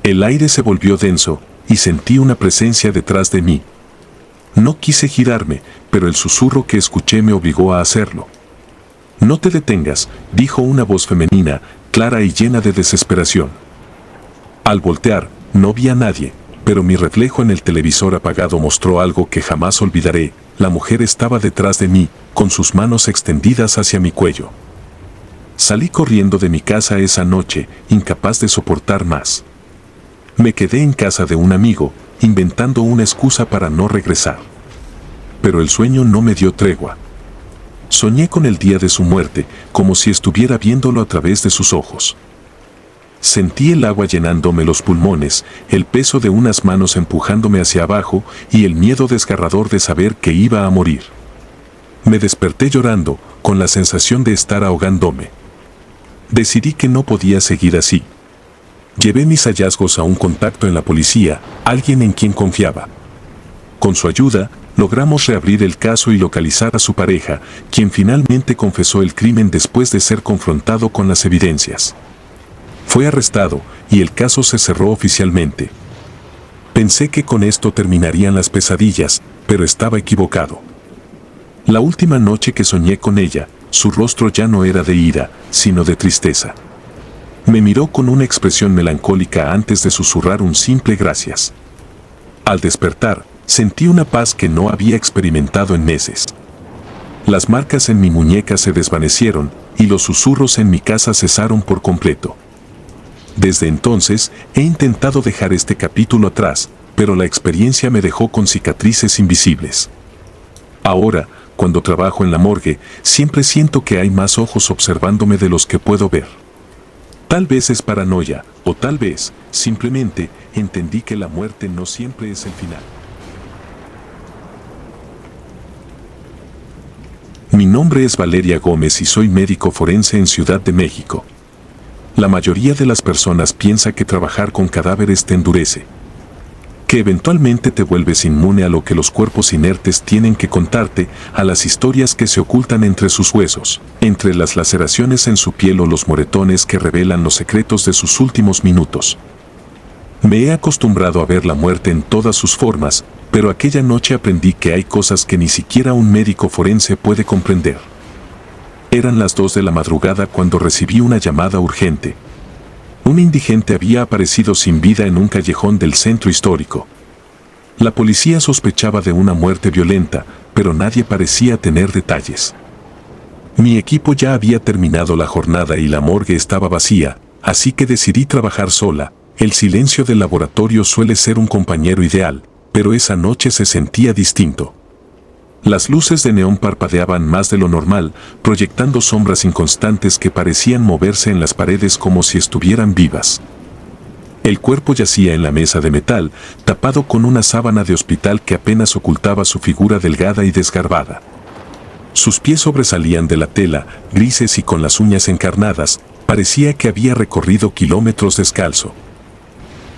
El aire se volvió denso, y sentí una presencia detrás de mí. No quise girarme, pero el susurro que escuché me obligó a hacerlo. «No te detengas», dijo una voz femenina, clara y llena de desesperación. Al voltear, no vi a nadie, pero mi reflejo en el televisor apagado mostró algo que jamás olvidaré. La mujer estaba detrás de mí, con sus manos extendidas hacia mi cuello. Salí corriendo de mi casa esa noche, incapaz de soportar más. Me quedé en casa de un amigo, inventando una excusa para no regresar. Pero el sueño no me dio tregua. Soñé con el día de su muerte, como si estuviera viéndolo a través de sus ojos. Sentí el agua llenándome los pulmones, el peso de unas manos empujándome hacia abajo y el miedo desgarrador de saber que iba a morir. Me desperté llorando, con la sensación de estar ahogándome. Decidí que no podía seguir así. Llevé mis hallazgos a un contacto en la policía, alguien en quien confiaba. Con su ayuda, logramos reabrir el caso y localizar a su pareja, quien finalmente confesó el crimen después de ser confrontado con las evidencias. Fue arrestado y el caso se cerró oficialmente. Pensé que con esto terminarían las pesadillas, pero estaba equivocado. La última noche que soñé con ella, su rostro ya no era de ira, sino de tristeza. Me miró con una expresión melancólica antes de susurrar un simple gracias. Al despertar, sentí una paz que no había experimentado en meses. Las marcas en mi muñeca se desvanecieron y los susurros en mi casa cesaron por completo. Desde entonces, he intentado dejar este capítulo atrás, pero la experiencia me dejó con cicatrices invisibles. Ahora, cuando trabajo en la morgue, siempre siento que hay más ojos observándome de los que puedo ver. Tal vez es paranoia, o tal vez, simplemente, entendí que la muerte no siempre es el final. Mi nombre es Valeria Gómez y soy médico forense en Ciudad de México. La mayoría de las personas piensa que trabajar con cadáveres te endurece, que eventualmente te vuelves inmune a lo que los cuerpos inertes tienen que contarte, a las historias que se ocultan entre sus huesos, entre las laceraciones en su piel o los moretones que revelan los secretos de sus últimos minutos. Me he acostumbrado a ver la muerte en todas sus formas, pero aquella noche aprendí que hay cosas que ni siquiera un médico forense puede comprender. Eran las 2 de la madrugada cuando recibí una llamada urgente. Un indigente había aparecido sin vida en un callejón del centro histórico. La policía sospechaba de una muerte violenta, pero nadie parecía tener detalles. Mi equipo ya había terminado la jornada y la morgue estaba vacía, así que decidí trabajar sola. El silencio del laboratorio suele ser un compañero ideal, pero esa noche se sentía distinto. Las luces de neón parpadeaban más de lo normal, proyectando sombras inconstantes que parecían moverse en las paredes como si estuvieran vivas. El cuerpo yacía en la mesa de metal, tapado con una sábana de hospital que apenas ocultaba su figura delgada y desgarbada. Sus pies sobresalían de la tela, grises y con las uñas encarnadas, parecía que había recorrido kilómetros descalzo.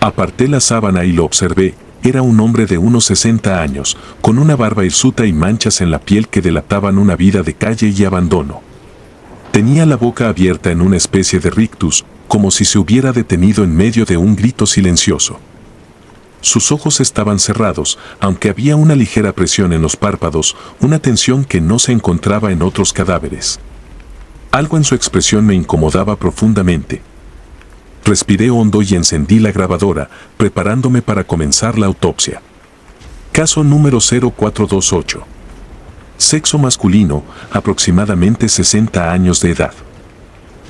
Aparté la sábana y lo observé. Era un hombre de unos 60 años, con una barba hirsuta y manchas en la piel que delataban una vida de calle y abandono. Tenía la boca abierta en una especie de rictus, como si se hubiera detenido en medio de un grito silencioso. Sus ojos estaban cerrados, aunque había una ligera presión en los párpados, una tensión que no se encontraba en otros cadáveres. Algo en su expresión me incomodaba profundamente. Respiré hondo y encendí la grabadora, preparándome para comenzar la autopsia. Caso número 0428. Sexo masculino, aproximadamente 60 años de edad.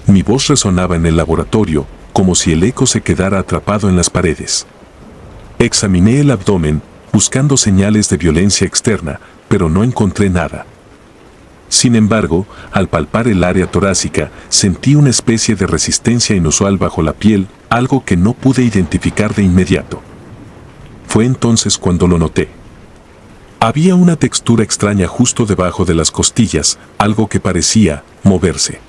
Mi voz resonaba en el laboratorio, como si el eco se quedara atrapado en las paredes. Examiné el abdomen, buscando señales de violencia externa, pero no encontré nada. Sin embargo, al palpar el área torácica, sentí una especie de resistencia inusual bajo la piel, algo que no pude identificar de inmediato. Fue entonces cuando lo noté. Había una textura extraña justo debajo de las costillas, algo que parecía moverse.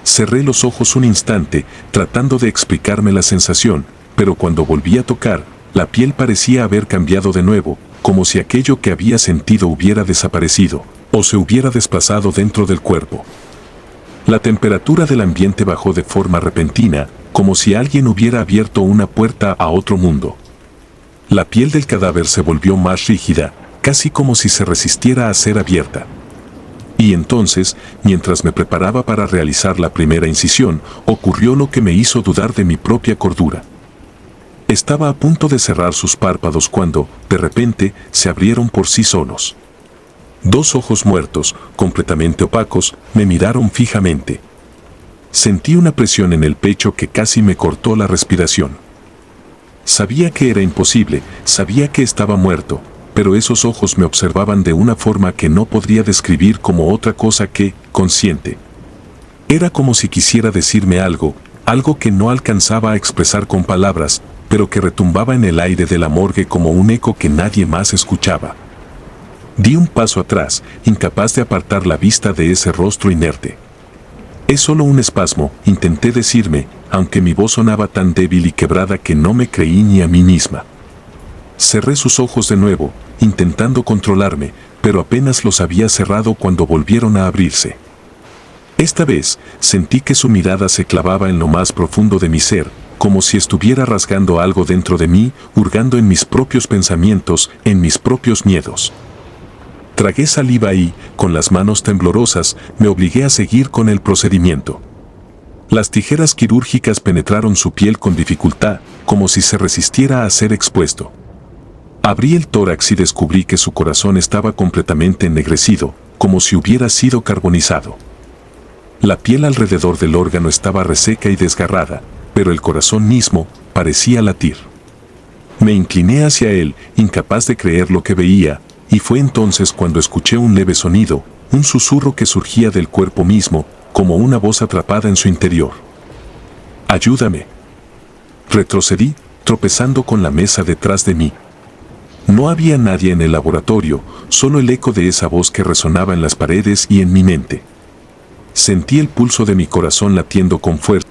Cerré los ojos un instante, tratando de explicarme la sensación, pero cuando volví a tocar, la piel parecía haber cambiado de nuevo, como si aquello que había sentido hubiera desaparecido, o se hubiera desplazado dentro del cuerpo. La temperatura del ambiente bajó de forma repentina, como si alguien hubiera abierto una puerta a otro mundo. La piel del cadáver se volvió más rígida, casi como si se resistiera a ser abierta. Y entonces, mientras me preparaba para realizar la primera incisión, ocurrió lo que me hizo dudar de mi propia cordura. Estaba a punto de cerrar sus párpados cuando, de repente, se abrieron por sí solos. Dos ojos muertos, completamente opacos, me miraron fijamente. Sentí una presión en el pecho que casi me cortó la respiración. Sabía que era imposible, sabía que estaba muerto, pero esos ojos me observaban de una forma que no podría describir como otra cosa que consciente. Era como si quisiera decirme algo, algo que no alcanzaba a expresar con palabras, pero que retumbaba en el aire de la morgue como un eco que nadie más escuchaba. Di un paso atrás, incapaz de apartar la vista de ese rostro inerte. Es solo un espasmo, intenté decirme, aunque mi voz sonaba tan débil y quebrada que no me creí ni a mí misma. Cerré sus ojos de nuevo, intentando controlarme, pero apenas los había cerrado cuando volvieron a abrirse. Esta vez, sentí que su mirada se clavaba en lo más profundo de mi ser, como si estuviera rasgando algo dentro de mí, hurgando en mis propios pensamientos, en mis propios miedos. Tragué saliva y, con las manos temblorosas, me obligué a seguir con el procedimiento. Las tijeras quirúrgicas penetraron su piel con dificultad, como si se resistiera a ser expuesto. Abrí el tórax y descubrí que su corazón estaba completamente ennegrecido, como si hubiera sido carbonizado. La piel alrededor del órgano estaba reseca y desgarrada, pero el corazón mismo parecía latir. Me incliné hacia él, incapaz de creer lo que veía, y fue entonces cuando escuché un leve sonido, un susurro que surgía del cuerpo mismo, como una voz atrapada en su interior. «Ayúdame». Retrocedí, tropezando con la mesa detrás de mí. No había nadie en el laboratorio, solo el eco de esa voz que resonaba en las paredes y en mi mente. Sentí el pulso de mi corazón latiendo con fuerza.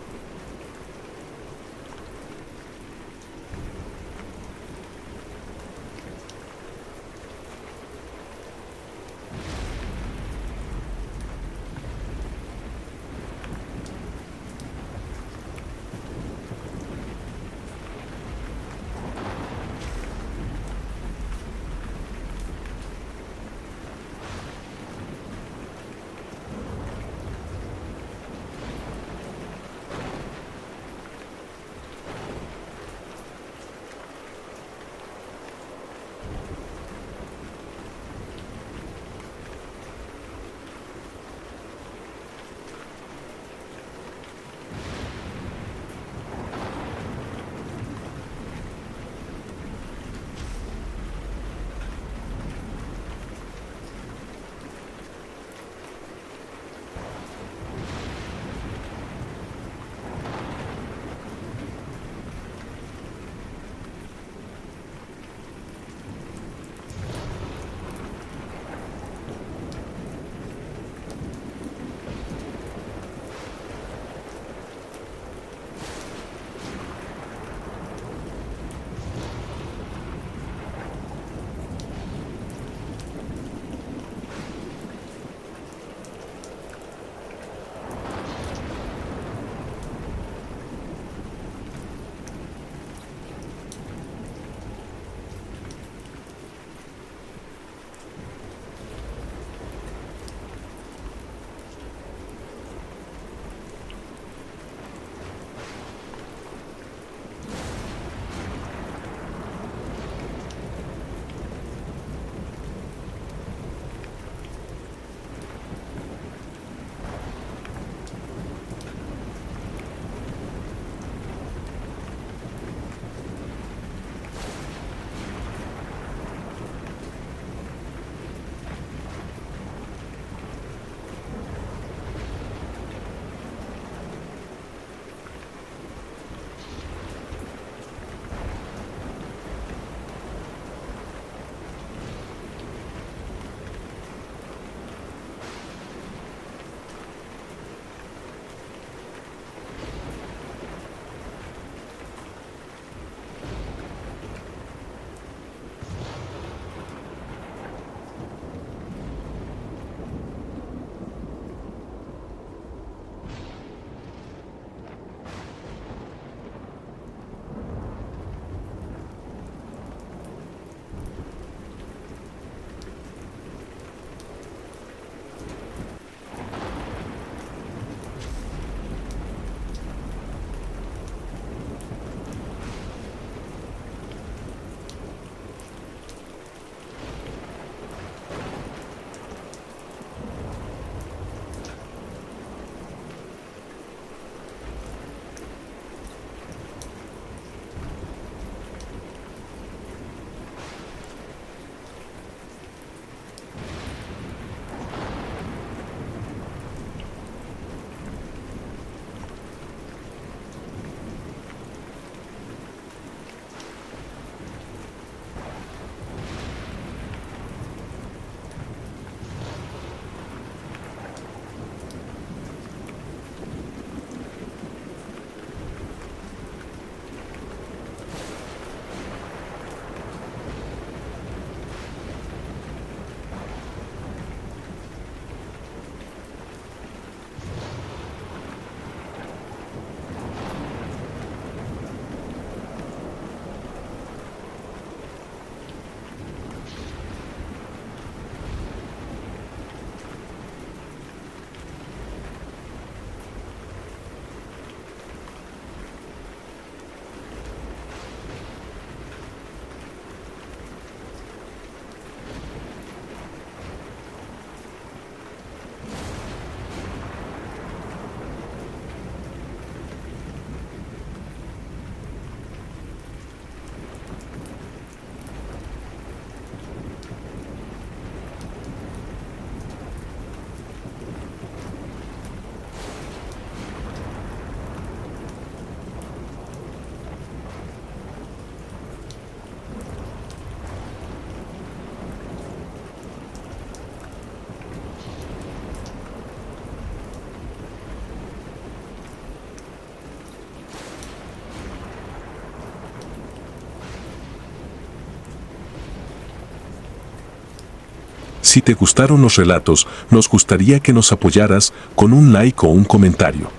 Si te gustaron los relatos, nos gustaría que nos apoyaras con un like o un comentario.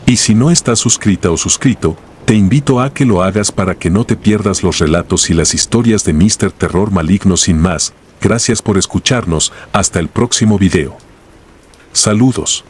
Y si no estás suscrita o suscrito, te invito a que lo hagas para que no te pierdas los relatos y las historias de Mr. Terror Maligno. Sin más, gracias por escucharnos, hasta el próximo video. Saludos.